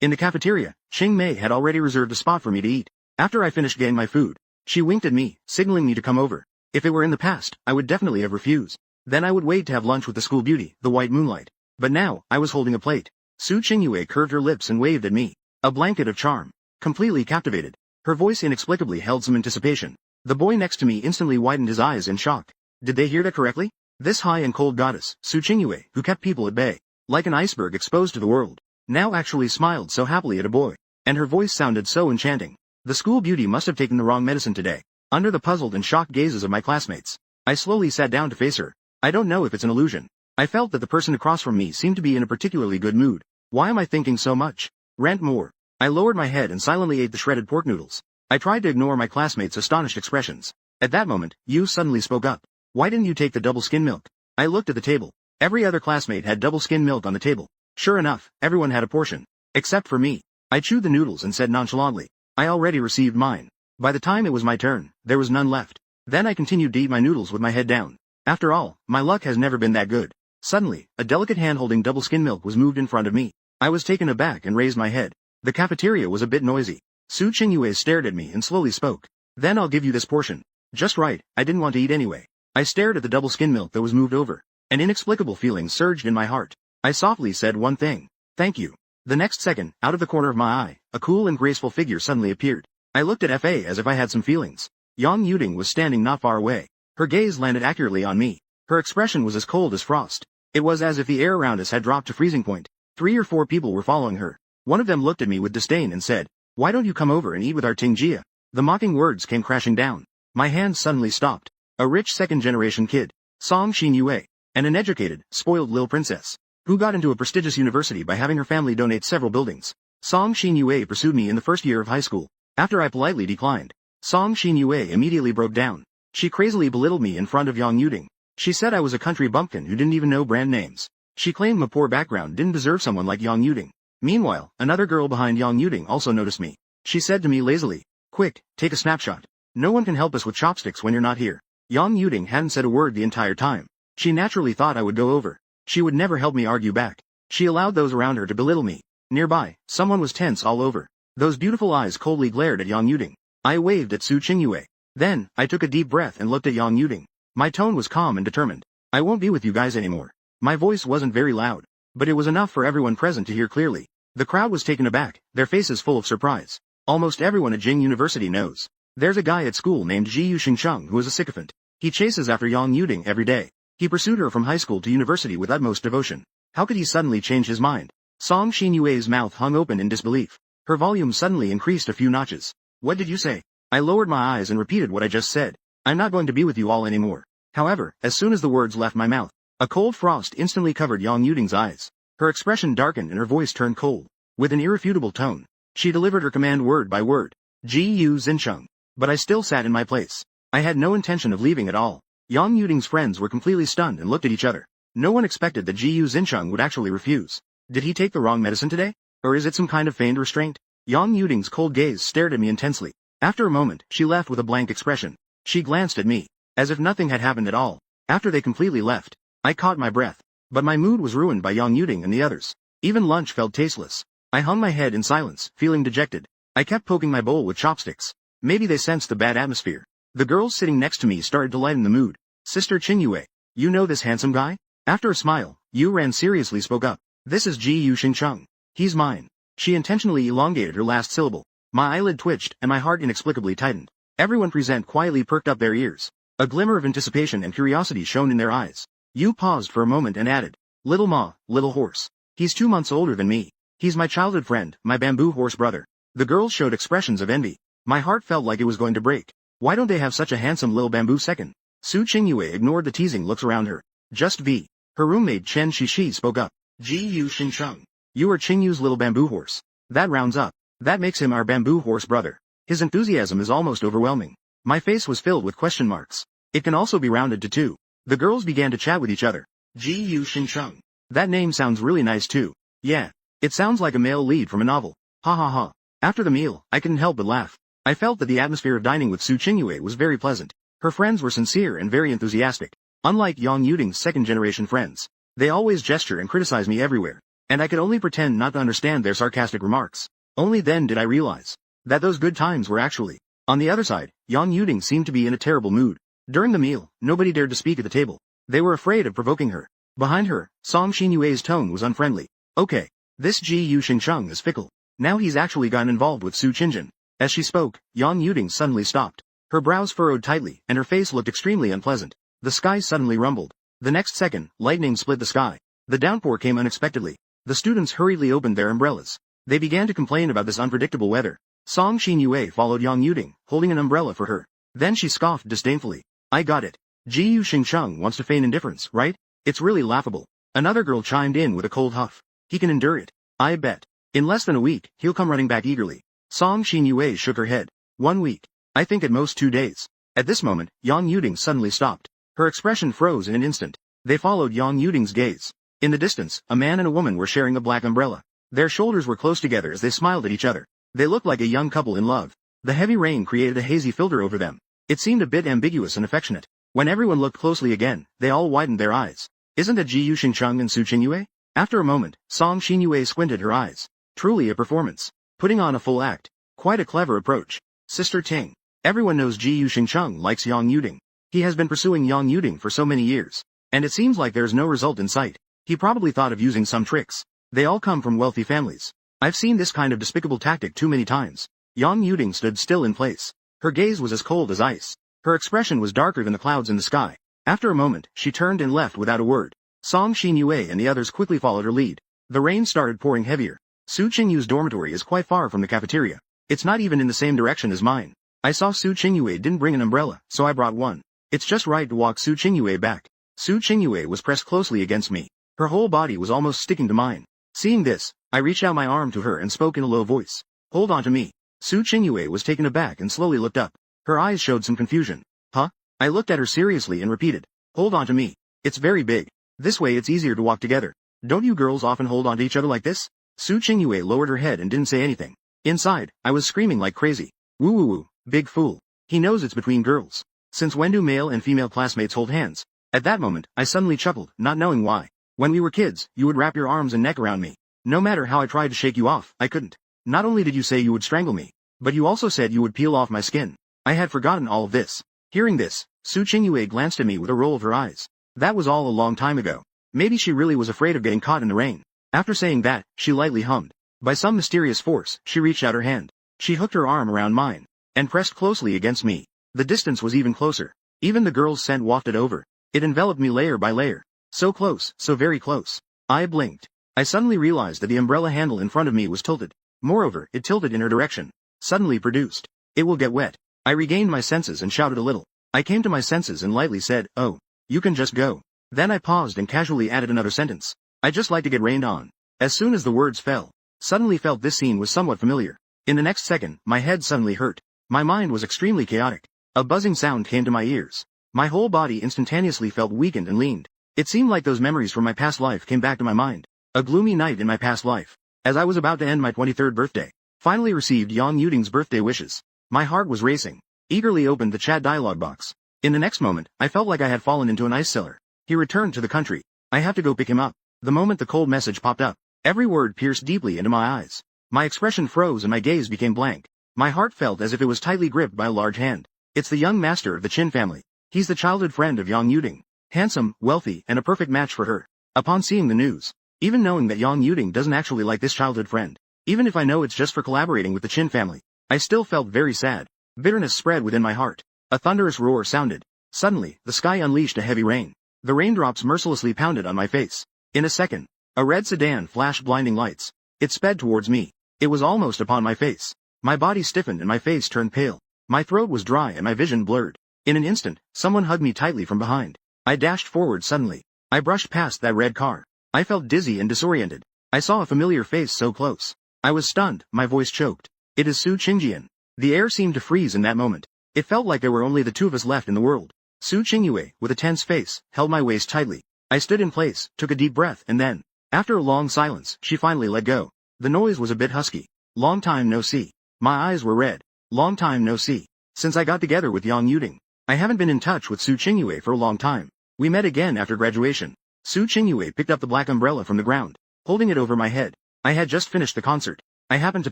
In the cafeteria, Ching Mei had already reserved a spot for me to eat. After I finished getting my food, she winked at me, signaling me to come over. If it were in the past, I would definitely have refused. Then I would wait to have lunch with the school beauty, the white moonlight. But now, I was holding a plate. Su Qingyue curved her lips and waved at me. A blanket of charm. Completely captivated. Her voice inexplicably held some anticipation. The boy next to me instantly widened his eyes in shock. Did they hear that correctly? This high and cold goddess, Su Qingyue, who kept people at bay, like an iceberg exposed to the world, now actually smiled so happily at a boy. And her voice sounded so enchanting. The school beauty must have taken the wrong medicine today. Under the puzzled and shocked gazes of my classmates, I slowly sat down to face her. I don't know if it's an illusion. I felt that the person across from me seemed to be in a particularly good mood. Why am I thinking so much? Rant more. I lowered my head and silently ate the shredded pork noodles. I tried to ignore my classmates' astonished expressions. At that moment, Yu suddenly spoke up. Why didn't you take the double skim milk? I looked at the table. Every other classmate had double skim milk on the table. Sure enough, everyone had a portion. Except for me. I chewed the noodles and said nonchalantly, I already received mine. By the time it was my turn, there was none left. Then I continued to eat my noodles with my head down. After all, my luck has never been that good. Suddenly, a delicate hand holding double skim milk was moved in front of me. I was taken aback and raised my head. The cafeteria was a bit noisy. Su Qingyue stared at me and slowly spoke. Then I'll give you this portion. Just right, I didn't want to eat anyway. I stared at the double skim milk that was moved over. An inexplicable feeling surged in my heart. I softly said one thing. Thank you. The next second, out of the corner of my eye, a cool and graceful figure suddenly appeared. I looked at Fa as if I had some feelings. Yang Yuding was standing not far away. Her gaze landed accurately on me. Her expression was as cold as frost. It was as if the air around us had dropped to freezing point. 3 or 4 people were following her. One of them looked at me with disdain and said, Why don't you come over and eat with our Tingjia? The mocking words came crashing down. My hand suddenly stopped. A rich second-generation kid, Song Xinyue, and an educated, spoiled little princess, who got into a prestigious university by having her family donate several buildings. Song Xinyue pursued me in the first year of high school. After I politely declined, Song Xinyue immediately broke down. She crazily belittled me in front of Yang Yuding. She said I was a country bumpkin who didn't even know brand names. She claimed my poor background didn't deserve someone like Yang Yuding. Meanwhile, another girl behind Yang Yuding also noticed me. She said to me lazily, Quick, take a snapshot. No one can help us with chopsticks when you're not here. Yang Yuding hadn't said a word the entire time. She naturally thought I would go over. She would never help me argue back. She allowed those around her to belittle me. Nearby, someone was tense all over. Those beautiful eyes coldly glared at Yang Yuding. I waved at Su Qingyue. Then, I took a deep breath and looked at Yang Yuding. My tone was calm and determined. I won't be with you guys anymore. My voice wasn't very loud, but it was enough for everyone present to hear clearly. The crowd was taken aback, their faces full of surprise. Almost everyone at Jing University knows. There's a guy at school named Ji Yu Xingcheng who is a sycophant. He chases after Yang Yuding every day. He pursued her from high school to university with utmost devotion. How could he suddenly change his mind? Song Xinyue's mouth hung open in disbelief. Her volume suddenly increased a few notches. What did you say? I lowered my eyes and repeated what I just said. I'm not going to be with you all anymore. However, as soon as the words left my mouth, a cold frost instantly covered Yang Yuding's eyes. Her expression darkened and her voice turned cold. With an irrefutable tone, she delivered her command word by word. Ji Yu Xingcheng. But I still sat in my place. I had no intention of leaving at all. Yang Yuding's friends were completely stunned and looked at each other. No one expected that Ji Yu Xingcheng would actually refuse. Did he take the wrong medicine today? Or is it some kind of feigned restraint? Yang Yuding's cold gaze stared at me intensely. After a moment, she left with a blank expression. She glanced at me, as if nothing had happened at all. After they completely left, I caught my breath. But my mood was ruined by Yang Yuding and the others. Even lunch felt tasteless. I hung my head in silence, feeling dejected. I kept poking my bowl with chopsticks. Maybe they sensed the bad atmosphere. The girls sitting next to me started to lighten the mood. Sister Qinyue, you know this handsome guy? After a smile, Yu Ran seriously spoke up. This is Ji Yu Xingcheng. He's mine. She intentionally elongated her last syllable. My eyelid twitched and my heart inexplicably tightened. Everyone present quietly perked up their ears. A glimmer of anticipation and curiosity shone in their eyes. Yu paused for a moment and added, Little Ma, little horse. He's 2 months older than me. He's my childhood friend, my bamboo horse brother. The girls showed expressions of envy. My heart felt like it was going to break. Why don't they have such a handsome little bamboo second? Su Qingyue ignored the teasing looks around her. Just V. Her roommate Chen Shishi spoke up. Ji Yu Xingcheng. You are Qingyu's little bamboo horse. That rounds up. That makes him our bamboo horse brother. His enthusiasm is almost overwhelming. My face was filled with question marks. It can also be rounded to 2. The girls began to chat with each other. Ji Yu Xingcheng. That name sounds really nice too. Yeah. It sounds like a male lead from a novel. Ha ha ha. After the meal, I couldn't help but laugh. I felt that the atmosphere of dining with Su Qingyue was very pleasant. Her friends were sincere and very enthusiastic. Unlike Yang Yuding's second-generation friends, they always gesture and criticize me everywhere. and I could only pretend not to understand their sarcastic remarks. Only then did I realize that those good times were actually. On the other side, Yang Yuding seemed to be in a terrible mood. During the meal, nobody dared to speak at the table. They were afraid of provoking her. Behind her, Song Xinyue's tone was unfriendly. Okay, this Ji Yu Xingsheng is fickle. Now he's actually gotten involved with Su Qingjin. As she spoke, Yang Yuding suddenly stopped. Her brows furrowed tightly, and her face looked extremely unpleasant. The sky suddenly rumbled. The next second, lightning split the sky. The downpour came unexpectedly. The students hurriedly opened their umbrellas. They began to complain about this unpredictable weather. Song Xinyue followed Yang Yuding, holding an umbrella for her. Then she scoffed disdainfully. I got it. Ji Yu Xingsheng wants to feign indifference, right? It's really laughable. Another girl chimed in with a cold huff. He can endure it. I bet. In less than a week, he'll come running back eagerly. Song Xinyue shook her head. 1 week. I think at most 2 days. At this moment, Yang Yuding suddenly stopped. Her expression froze in an instant. They followed Yang Yuding's gaze. In the distance, a man and a woman were sharing a black umbrella. Their shoulders were close together as they smiled at each other. They looked like a young couple in love. The heavy rain created a hazy filter over them. It seemed a bit ambiguous and affectionate. When everyone looked closely again, they all widened their eyes. Isn't that Ji Yu Xingsheng and Su Qinyue? After a moment, Song Xinyue squinted her eyes. Truly a performance. Putting on a full act. Quite a clever approach. Sister Ting. Everyone knows Ji Yu Xingsheng likes Yang Yuding. He has been pursuing Yang Yuding for so many years. And it seems like there's no result in sight. He probably thought of using some tricks. They all come from wealthy families. I've seen this kind of despicable tactic too many times. Yang Yuding stood still in place. Her gaze was as cold as ice. Her expression was darker than the clouds in the sky. After a moment, she turned and left without a word. Song Xinyue and the others quickly followed her lead. The rain started pouring heavier. Su Qinyue's dormitory is quite far from the cafeteria. It's not even in the same direction as mine. I saw Su Qinyue didn't bring an umbrella, so I brought one. It's just right to walk Su Qinyue back. Su Qinyue was pressed closely against me. Her whole body was almost sticking to mine. Seeing this, I reached out my arm to her and spoke in a low voice. Hold on to me. Su Qinyue was taken aback and slowly looked up. Her eyes showed some confusion. Huh? I looked at her seriously and repeated. Hold on to me. It's very big. This way it's easier to walk together. Don't you girls often hold on to each other like this? Su Qinyue lowered her head and didn't say anything. Inside, I was screaming like crazy. Woo woo woo, big fool. He knows it's between girls. Since when do male and female classmates hold hands? At that moment, I suddenly chuckled, not knowing why. When we were kids, you would wrap your arms and neck around me. No matter how I tried to shake you off, I couldn't. Not only did you say you would strangle me, but you also said you would peel off my skin. I had forgotten all of this. Hearing this, Su Qinyue glanced at me with a roll of her eyes. That was all a long time ago. Maybe she really was afraid of getting caught in the rain. After saying that, she lightly hummed. By some mysterious force, she reached out her hand. She hooked her arm around mine, and pressed closely against me. The distance was even closer. Even the girl's scent wafted over. It enveloped me layer by layer. So close, so very close. I blinked. I suddenly realized that the umbrella handle in front of me was tilted. Moreover, it tilted in her direction. Suddenly produced. It will get wet. I regained my senses and shouted a little. I came to my senses and lightly said, oh, you can just go. Then I paused and casually added another sentence. I just like to get rained on. As soon as the words fell, suddenly felt this scene was somewhat familiar. In the next second, my head suddenly hurt. My mind was extremely chaotic. A buzzing sound came to my ears. My whole body instantaneously felt weakened and leaned. It seemed like those memories from my past life came back to my mind. A gloomy night in my past life. As I was about to end my 23rd birthday, finally received Yang Yuding's birthday wishes. My heart was racing. Eagerly opened the chat dialog box. In the next moment, I felt like I had fallen into an ice cellar. He returned to the country. I have to go pick him up. The moment the cold message popped up, every word pierced deeply into my eyes. My expression froze and my gaze became blank. My heart felt as if it was tightly gripped by a large hand. It's the young master of the Qin family. He's the childhood friend of Yang Yuding. Handsome, wealthy, and a perfect match for her. Upon seeing the news, even knowing that Yang Yuding doesn't actually like this childhood friend, even if I know it's just for collaborating with the Qin family, I still felt very sad. Bitterness spread within my heart. A thunderous roar sounded. Suddenly, the sky unleashed a heavy rain. The raindrops mercilessly pounded on my face. In a second, a red sedan flashed blinding lights. It sped towards me. It was almost upon my face. My body stiffened and my face turned pale. My throat was dry and my vision blurred. In an instant, someone hugged me tightly from behind. I dashed forward suddenly. I brushed past that red car. I felt dizzy and disoriented. I saw a familiar face so close. I was stunned, my voice choked. It is Su Qingjian. The air seemed to freeze in that moment. It felt like there were only the two of us left in the world. Su Qinyue, with a tense face, held my waist tightly. I stood in place, took a deep breath and then, after a long silence, she finally let go. The noise was a bit husky. Long time no see. My eyes were red. Long time no see. Since I got together with Yang Yuding, I haven't been in touch with Su Qinyue for a long time. We met again after graduation. Su Qinyue picked up the black umbrella from the ground. holding it over my head. I had just finished the concert. I happened to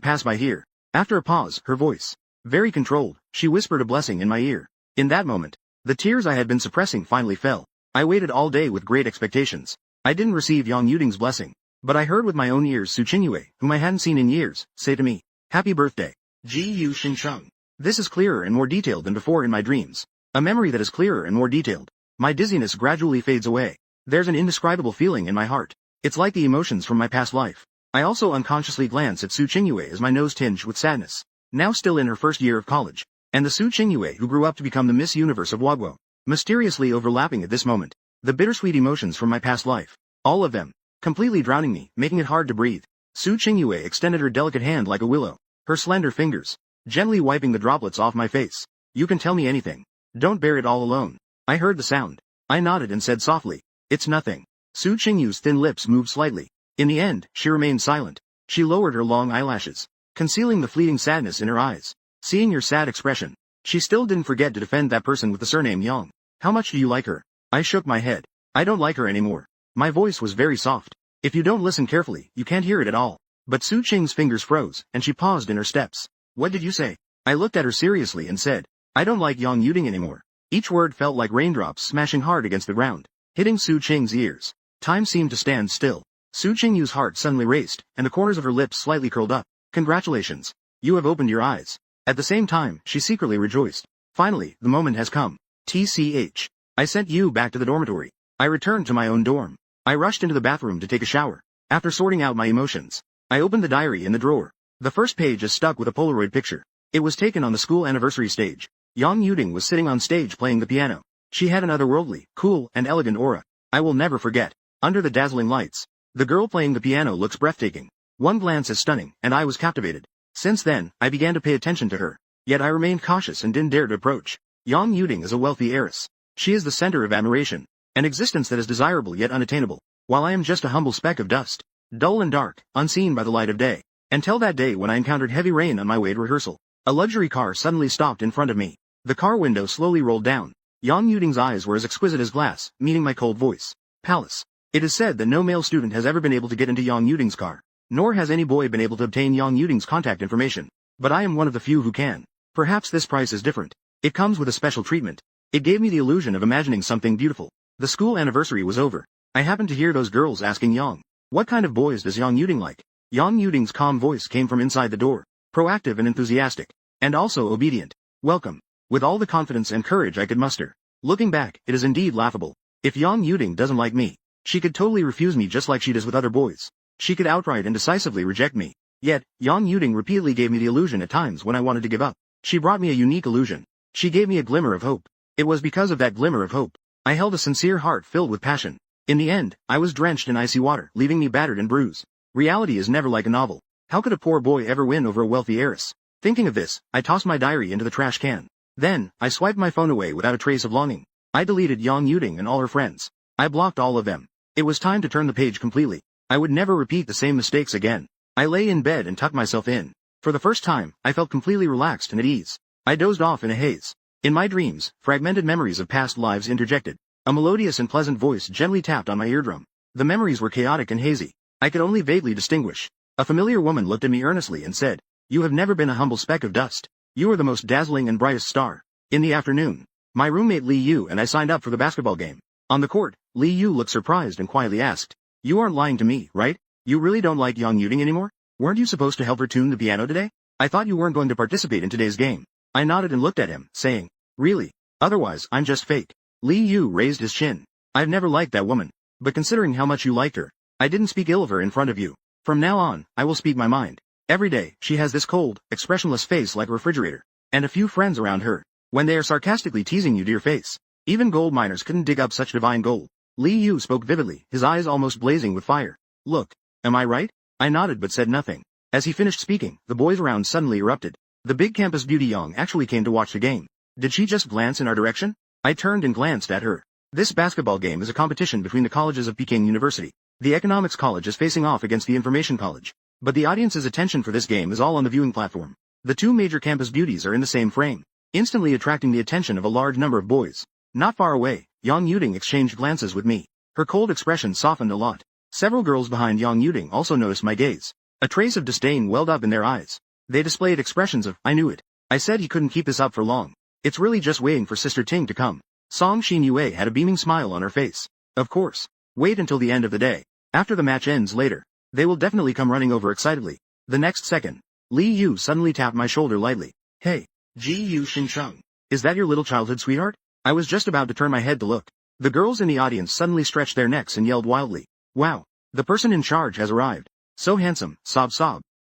pass by here. After a pause, her voice, very controlled, she whispered a blessing in my ear. In that moment, the tears I had been suppressing finally fell. I waited all day with great expectations. I didn't receive Yang Yuding's blessing, but I heard with my own ears Su Qingyue, whom I hadn't seen in years, say to me, "Happy birthday, Gu Xingcheng." This is clearer and more detailed than before in my dreams. A memory that is clearer and more detailed. My dizziness gradually fades away. There's an indescribable feeling in my heart. It's like the emotions from my past life. I also unconsciously glance at Su Qingyue as my nose tinged with sadness. Now still in her first year of college. And the Su Qingyue who grew up to become the Miss Universe of Wagwo. Mysteriously overlapping at this moment. The bittersweet emotions from my past life. All of them. Completely drowning me, making it hard to breathe. Su Qingyue extended her delicate hand like a willow. Her slender fingers. Gently wiping the droplets off my face. "You can tell me anything. Don't bear it all alone." I heard the sound. I nodded and said softly, "It's nothing." Su Qingyu's thin lips moved slightly. In the end, she remained silent. She lowered her long eyelashes, concealing the fleeting sadness in her eyes. Seeing your sad expression, she still didn't forget to defend that person with the surname Yang. "How much do you like her?" I shook my head. "I don't like her anymore." My voice was very soft. If you don't listen carefully, you can't hear it at all. But Su Qing's fingers froze, and she paused in her steps. "What did you say?" I looked at her seriously and said, "I don't like Yang Yuding anymore." Each word felt like raindrops smashing hard against the ground, hitting Su Qing's ears. Time seemed to stand still. Su Qingyu's heart suddenly raced, and the corners of her lips slightly curled up. "Congratulations. You have opened your eyes." At the same time, she secretly rejoiced. "Finally, the moment has come. TCH. I sent you back to the dormitory." I returned to my own dorm. I rushed into the bathroom to take a shower. After sorting out my emotions, I opened the diary in the drawer. The first page is stuck with a Polaroid picture. It was taken on the school anniversary stage. Yang Yuding was sitting on stage playing the piano. She had an otherworldly, cool, and elegant aura. I will never forget. Under the dazzling lights, the girl playing the piano looks breathtaking. One glance is stunning, and I was captivated. Since then, I began to pay attention to her. Yet I remained cautious and didn't dare to approach. Yang Yuding is a wealthy heiress. She is the center of admiration. An existence that is desirable yet unattainable, while I am just a humble speck of dust. Dull and dark, unseen by the light of day. Until that day when I encountered heavy rain on my way to rehearsal. A luxury car suddenly stopped in front of me. The car window slowly rolled down. Yang Yuding's eyes were as exquisite as glass, meeting my cold voice. "Palace." It is said that no male student has ever been able to get into Yang Yuding's car. Nor has any boy been able to obtain Yang Yuding's contact information. But I am one of the few who can. Perhaps this price is different. It comes with a special treatment. It gave me the illusion of imagining something beautiful. The school anniversary was over. I happened to hear those girls asking Yang, "What kind of boys does Yang Yuding like?" Yang Yuding's calm voice came from inside the door. Proactive and enthusiastic. And also obedient. "Welcome." With all the confidence and courage I could muster. Looking back, it is indeed laughable. If Yang Yuding doesn't like me, she could totally refuse me just like she does with other boys. She could outright and decisively reject me. Yet, Yang Yuding repeatedly gave me the illusion at times when I wanted to give up. She brought me a unique illusion. She gave me a glimmer of hope. It was because of that glimmer of hope. I held a sincere heart filled with passion. In the end, I was drenched in icy water, leaving me battered and bruised. Reality is never like a novel. How could a poor boy ever win over a wealthy heiress? Thinking of this, I tossed my diary into the trash can. Then, I swiped my phone away without a trace of longing. I deleted Yang Yuding and all her friends. I blocked all of them. It was time to turn the page completely. I would never repeat the same mistakes again. I lay in bed and tucked myself in. For the first time, I felt completely relaxed and at ease. I dozed off in a haze. In my dreams, fragmented memories of past lives interjected. A melodious and pleasant voice gently tapped on my eardrum. The memories were chaotic and hazy. I could only vaguely distinguish. A familiar woman looked at me earnestly and said, "You have never been a humble speck of dust. You are the most dazzling and brightest star." In the afternoon, my roommate Li Yu and I signed up for the basketball game. On the court, Li Yu looked surprised and quietly asked, "You aren't lying to me, right? You really don't like Yang Yuding anymore? Weren't you supposed to help her tune the piano today? I thought you weren't going to participate in today's game." I nodded and looked at him, saying, "Really? Otherwise, I'm just fake." Li Yu raised his chin. "I've never liked that woman. But considering how much you liked her, I didn't speak ill of her in front of you. From now on, I will speak my mind. Every day, she has this cold, expressionless face like a refrigerator. And a few friends around her. When they are sarcastically teasing you to your face. Even gold miners couldn't dig up such divine gold." Li Yu spoke vividly, his eyes almost blazing with fire. "Look, am I right?" I nodded but said nothing. As he finished speaking, the boys around suddenly erupted. The big campus beauty Yang actually came to watch the game. Did she just glance in our direction? I turned and glanced at her. This basketball game is a competition between the colleges of Peking University. The Economics College is facing off against the Information College. But the audience's attention for this game is all on the viewing platform. The two major campus beauties are in the same frame, instantly attracting the attention of a large number of boys. Not far away, Yang Yuding exchanged glances with me. Her cold expression softened a lot. Several girls behind Yang Yuding also noticed my gaze. A trace of disdain welled up in their eyes. They displayed expressions of, I knew it. I said he couldn't keep this up for long. It's really just waiting for Sister Ting to come. Song Xin Yue had a beaming smile on her face. Of course. Wait until the end of the day. After the match ends later, they will definitely come running over excitedly. The next second, Li Yu suddenly tapped my shoulder lightly. Hey, Ji Yu Xingcheng. Is that your little childhood sweetheart? I was just about to turn my head to look. The girls in the audience suddenly stretched their necks and yelled wildly. Wow. The person in charge has arrived. So handsome, sob.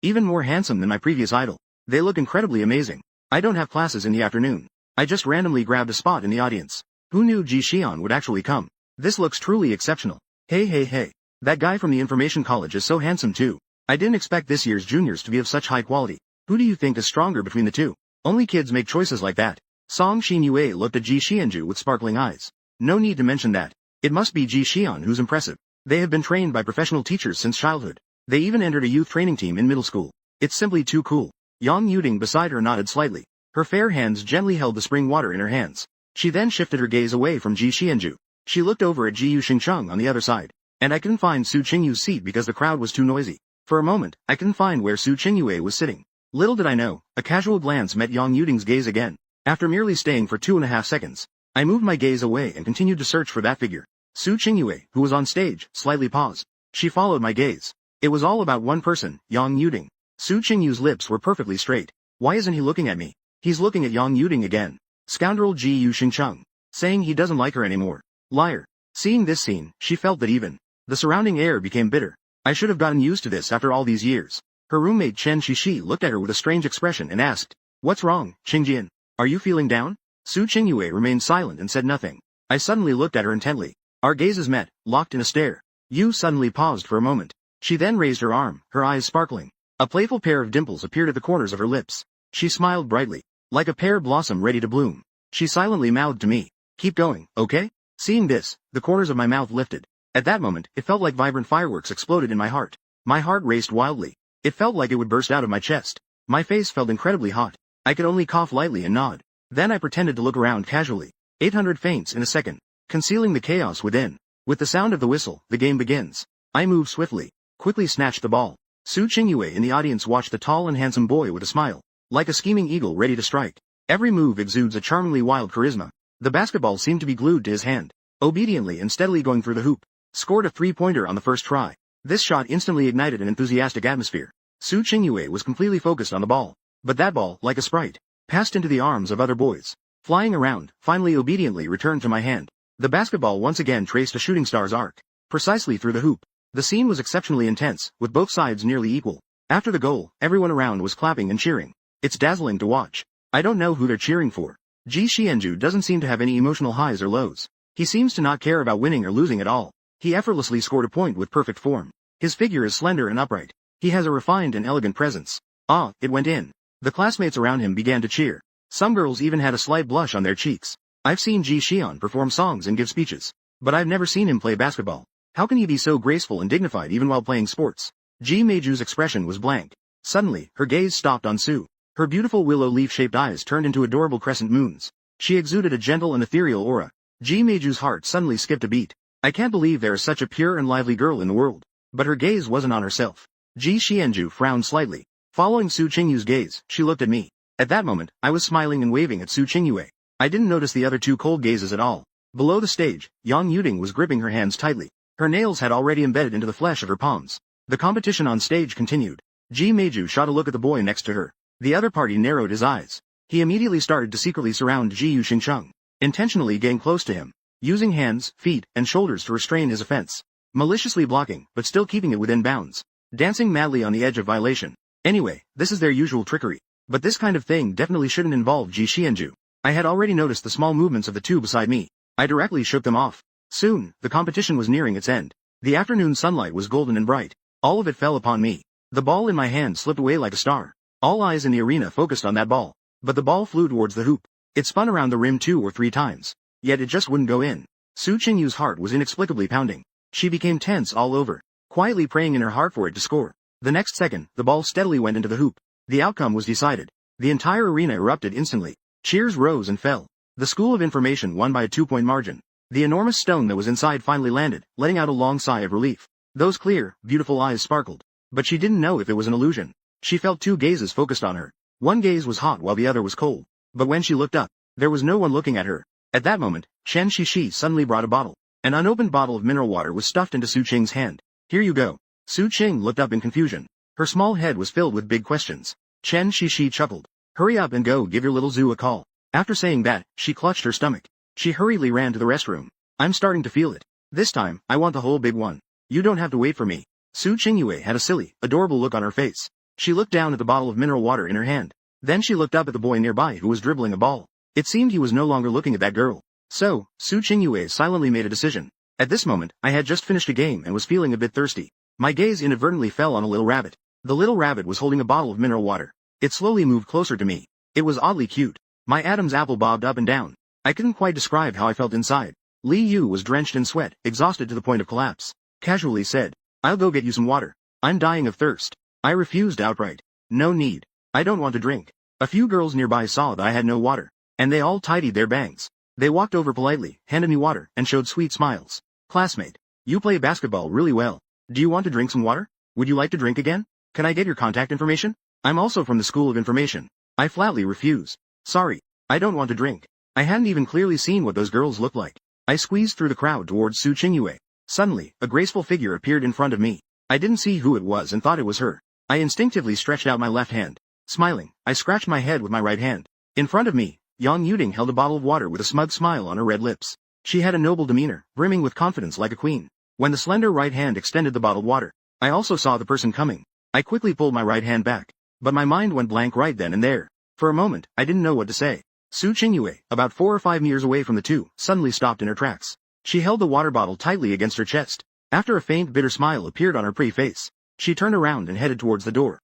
Even more handsome than my previous idol. They look incredibly amazing. I don't have classes in the afternoon. I just randomly grabbed a spot in the audience. Who knew Ji Xian would actually come? This looks truly exceptional. Hey. That guy from the information college is so handsome too. I didn't expect this year's juniors to be of such high quality. Who do you think is stronger between the two? Only kids make choices like that. Song Xin Yue looked at Ji Xianju with sparkling eyes. No need to mention that. It must be Ji Xian who's impressive. They have been trained by professional teachers since childhood. They even entered a youth training team in middle school. It's simply too cool. Yang Yuding beside her nodded slightly. Her fair hands gently held the spring water in her hands. She then shifted her gaze away from Ji Xianju. She looked over at Ji Yu Xingcheng on the other side. And I couldn't find Su Qingyu's seat because the crowd was too noisy. For a moment, I couldn't find where Su Qingyue was sitting. Little did I know, a casual glance met Yang Yuding's gaze again. After merely staying for 2.5 seconds, I moved my gaze away and continued to search for that figure. Su Qingyue, who was on stage, slightly paused. She followed my gaze. It was all about one person, Yang Yuding. Su Qingyu's lips were perfectly straight. Why isn't he looking at me? He's looking at Yang Yuding again. Scoundrel Ji Yu Xingcheng. Saying he doesn't like her anymore. Liar. Seeing this scene, she felt that even the surrounding air became bitter. I should have gotten used to this after all these years. Her roommate Chen Shishi looked at her with a strange expression and asked, What's wrong, Qingjian? Are you feeling down? Su Qingyue remained silent and said nothing. I suddenly looked at her intently. Our gazes met, locked in a stare. Yu suddenly paused for a moment. She then raised her arm, her eyes sparkling. A playful pair of dimples appeared at the corners of her lips. She smiled brightly, like a pear blossom ready to bloom. She silently mouthed to me, Keep going, okay? Seeing this, the corners of my mouth lifted. At that moment, it felt like vibrant fireworks exploded in my heart. My heart raced wildly. It felt like it would burst out of my chest. My face felt incredibly hot. I could only cough lightly and nod. Then I pretended to look around casually. 800 feints in a second, concealing the chaos within. With the sound of the whistle, the game begins. I moved swiftly, quickly snatched the ball. Su Qingyue in the audience watched the tall and handsome boy with a smile, like a scheming eagle ready to strike. Every move exudes a charmingly wild charisma. The basketball seemed to be glued to his hand. Obediently and steadily going through the hoop. Scored a three-pointer on the first try. This shot instantly ignited an enthusiastic atmosphere. Su Qingyue was completely focused on the ball. But that ball, like a sprite, passed into the arms of other boys. Flying around, finally obediently returned to my hand. The basketball once again traced a shooting star's arc, precisely through the hoop. The scene was exceptionally intense, with both sides nearly equal. After the goal, everyone around was clapping and cheering. It's dazzling to watch. I don't know who they're cheering for. Ji Xianju doesn't seem to have any emotional highs or lows. He seems to not care about winning or losing at all. He effortlessly scored a point with perfect form. His figure is slender and upright. He has a refined and elegant presence. Ah, it went in. The classmates around him began to cheer. Some girls even had a slight blush on their cheeks. I've seen Ji Xian perform songs and give speeches, but I've never seen him play basketball. How can he be so graceful and dignified even while playing sports? Ji Meiju's expression was blank. Suddenly, her gaze stopped on Su. Her beautiful willow leaf-shaped eyes turned into adorable crescent moons. She exuded a gentle and ethereal aura. Ji Meiju's heart suddenly skipped a beat. I can't believe there is such a pure and lively girl in the world. But her gaze wasn't on herself. Ji Xianju frowned slightly. Following Su Qingyu's gaze, she looked at me. At that moment, I was smiling and waving at Su Qingyue. I didn't notice the other two cold gazes at all. Below the stage, Yang Yuding was gripping her hands tightly. Her nails had already embedded into the flesh of her palms. The competition on stage continued. Ji Meiju shot a look at the boy next to her. The other party narrowed his eyes. He immediately started to secretly surround Ji Yu Xingcheng, intentionally getting close to him, using hands, feet, and shoulders to restrain his offense. Maliciously blocking, but still keeping it within bounds. Dancing madly on the edge of violation. Anyway, this is their usual trickery. But this kind of thing definitely shouldn't involve Ji Xianju. I had already noticed the small movements of the two beside me. I directly shook them off. Soon, the competition was nearing its end. The afternoon sunlight was golden and bright. All of it fell upon me. The ball in my hand slipped away like a star. All eyes in the arena focused on that ball. But the ball flew towards the hoop. It spun around the rim 2 or 3 times. Yet it just wouldn't go in. Su Qingyu's heart was inexplicably pounding. She became tense all over, quietly praying in her heart for it to score. The next second, the ball steadily went into the hoop. The outcome was decided. The entire arena erupted instantly. Cheers rose and fell. The School of Information won by a 2-point margin. The enormous stone that was inside finally landed, letting out a long sigh of relief. Those clear, beautiful eyes sparkled. But she didn't know if it was an illusion. She felt two gazes focused on her. One gaze was hot while the other was cold. But when she looked up, there was no one looking at her. At that moment, Chen Shishi suddenly brought a bottle. An unopened bottle of mineral water was stuffed into Su Qing's hand. Here you go. Su Qing looked up in confusion. Her small head was filled with big questions. Chen Shishi chuckled. Hurry up and go give your little Zhu a call. After saying that, she clutched her stomach. She hurriedly ran to the restroom. I'm starting to feel it. This time, I want the whole big one. You don't have to wait for me. Su Qingyue had a silly, adorable look on her face. She looked down at the bottle of mineral water in her hand. Then she looked up at the boy nearby who was dribbling a ball. It seemed he was no longer looking at that girl. So, Su Qingyue silently made a decision. At this moment, I had just finished a game and was feeling a bit thirsty. My gaze inadvertently fell on a little rabbit. The little rabbit was holding a bottle of mineral water. It slowly moved closer to me. It was oddly cute. My Adam's apple bobbed up and down. I couldn't quite describe how I felt inside. Li Yu was drenched in sweat, exhausted to the point of collapse. Casually said, I'll go get you some water. I'm dying of thirst. I refused outright. No need. I don't want to drink. A few girls nearby saw that I had no water, and they all tidied their bangs. They walked over politely, handed me water, and showed sweet smiles. Classmate, you play basketball really well. Do you want to drink some water? Would you like to drink again? Can I get your contact information? I'm also from the School of Information. I flatly refuse. Sorry, I don't want to drink. I hadn't even clearly seen what those girls looked like. I squeezed through the crowd towards Su Qingyue. Suddenly, a graceful figure appeared in front of me. I didn't see who it was and thought it was her. I instinctively stretched out my left hand. Smiling, I scratched my head with my right hand. In front of me, Yang Yuding held a bottle of water with a smug smile on her red lips. She had a noble demeanor, brimming with confidence like a queen. When the slender right hand extended the bottled water, I also saw the person coming. I quickly pulled my right hand back. But my mind went blank right then and there. For a moment, I didn't know what to say. Su Qingyue, about 4 or 5 meters away from the two, suddenly stopped in her tracks. She held the water bottle tightly against her chest. After a faint bitter smile appeared on her pretty face, she turned around and headed towards the door.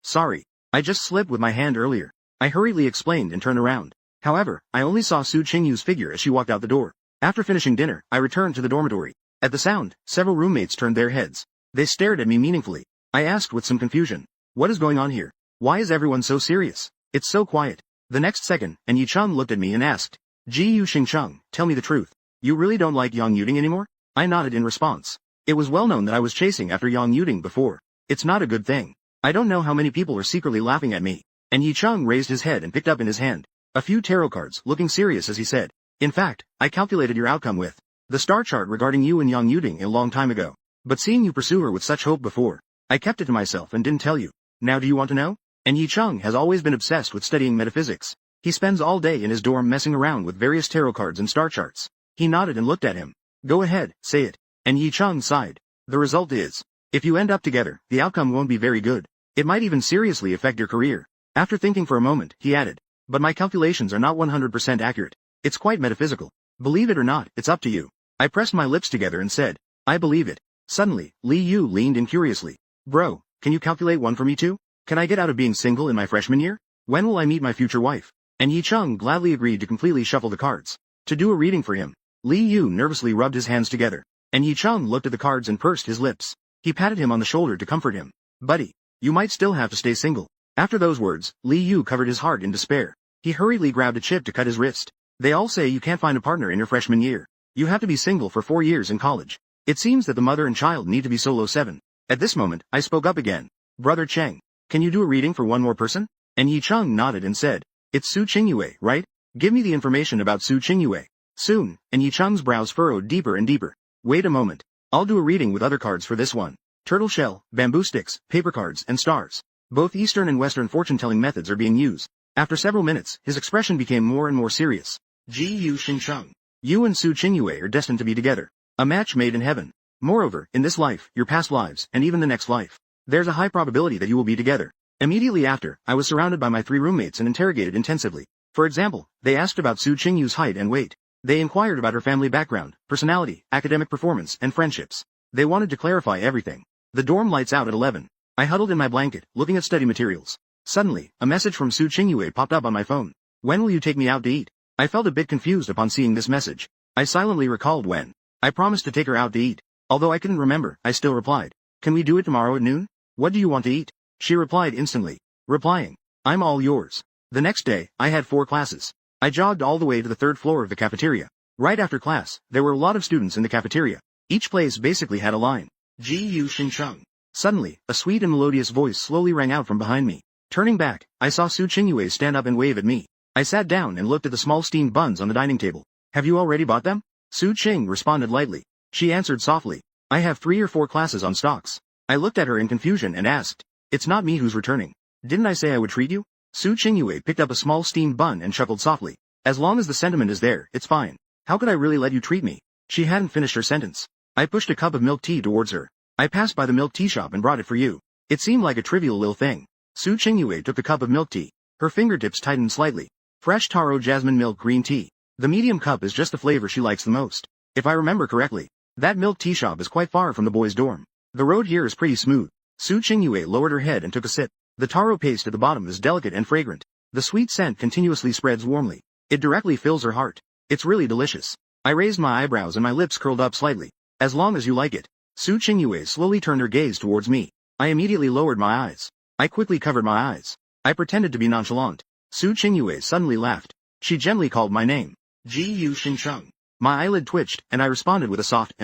Sorry. I just slipped with my hand earlier. I hurriedly explained and turned around. However, I only saw Su Qingyue's figure as she walked out the door. After finishing dinner, I returned to the dormitory. At the sound, several roommates turned their heads. They stared at me meaningfully. I asked with some confusion, what is going on here? Why is everyone so serious? It's so quiet. The next second, and Yicheng looked at me and asked, Ji Yu Xingcheng, tell me the truth. You really don't like Yang Yuding anymore? I nodded in response. It was well known that I was chasing after Yang Yuding before. It's not a good thing. I don't know how many people are secretly laughing at me. And Yicheng raised his head and picked up in his hand a few tarot cards, looking serious as he said, in fact, I calculated your outcome with the star chart regarding you and Yang Yuding a long time ago. But seeing you pursue her with such hope before, I kept it to myself and didn't tell you. Now do you want to know? And Yicheng has always been obsessed with studying metaphysics. He spends all day in his dorm messing around with various tarot cards and star charts. He nodded and looked at him. Go ahead, say it. And Yicheng sighed. The result is, if you end up together, the outcome won't be very good. It might even seriously affect your career. After thinking for a moment, he added, but my calculations are not 100% accurate. It's quite metaphysical. Believe it or not, it's up to you. I pressed my lips together and said, I believe it. Suddenly, Li Yu leaned in curiously. Bro, can you calculate one for me too? Can I get out of being single in my freshman year? When will I meet my future wife? And Yicheng gladly agreed to completely shuffle the cards. To do a reading for him, Li Yu nervously rubbed his hands together. And Yicheng looked at the cards and pursed his lips. He patted him on the shoulder to comfort him. Buddy, you might still have to stay single. After those words, Li Yu covered his heart in despair. He hurriedly grabbed a chip to cut his wrist. They all say you can't find a partner in your freshman year. You have to be single for 4 years in college. It seems that the mother and child need to be solo 7. At this moment, I spoke up again. Brother Cheng, can you do a reading for one more person? And Yicheng nodded and said, it's Su Qingyue, right? Give me the information about Su Qingyue. Soon, and Yicheng's brows furrowed deeper and deeper. Wait a moment. I'll do a reading with other cards for this one. Turtle shell, bamboo sticks, paper cards, and stars. Both Eastern and Western fortune-telling methods are being used. After several minutes, his expression became more and more serious. Ji Yu Xingcheng. You and Su Qingyue are destined to be together. A match made in heaven. Moreover, in this life, your past lives, and even the next life, there's a high probability that you will be together. Immediately after, I was surrounded by my 3 roommates and interrogated intensively. For example, they asked about Su Qingyu's height and weight. They inquired about her family background, personality, academic performance, and friendships. They wanted to clarify everything. The dorm lights out at 11. I huddled in my blanket, looking at study materials. Suddenly, a message from Su Qingyue popped up on my phone. When will you take me out to eat? I felt a bit confused upon seeing this message. I silently recalled when I promised to take her out to eat. Although I couldn't remember, I still replied, can we do it tomorrow at noon? What do you want to eat? She replied instantly, replying, I'm all yours. The next day, I had 4 classes. I jogged all the way to the 3rd floor of the cafeteria. Right after class, there were a lot of students in the cafeteria. Each place basically had a line. Ji Yu Xingcheng. Suddenly, a sweet and melodious voice slowly rang out from behind me. Turning back, I saw Su Qingyue stand up and wave at me. I sat down and looked at the small steamed buns on the dining table. Have you already bought them? Su Qing responded lightly. She answered softly. I have 3 or 4 classes on stocks. I looked at her in confusion and asked. It's not me who's returning. Didn't I say I would treat you? Su Qingyue picked up a small steamed bun and chuckled softly. As long as the sentiment is there, it's fine. How could I really let you treat me? She hadn't finished her sentence. I pushed a cup of milk tea towards her. I passed by the milk tea shop and brought it for you. It seemed like a trivial little thing. Su Qingyue took the cup of milk tea. Her fingertips tightened slightly. Fresh taro jasmine milk green tea. The medium cup is just the flavor she likes the most. If I remember correctly, that milk tea shop is quite far from the boys' dorm. The road here is pretty smooth. Su Qingyue lowered her head and took a sip. The taro paste at the bottom is delicate and fragrant. The sweet scent continuously spreads warmly. It directly fills her heart. It's really delicious. I raised my eyebrows and my lips curled up slightly. As long as you like it. Su Qingyue slowly turned her gaze towards me. I immediately lowered my eyes. I quickly covered my eyes. I pretended to be nonchalant. Su Qingyue suddenly laughed. She gently called my name. Ji Yu Xingcheng. My eyelid twitched, and I responded with a soft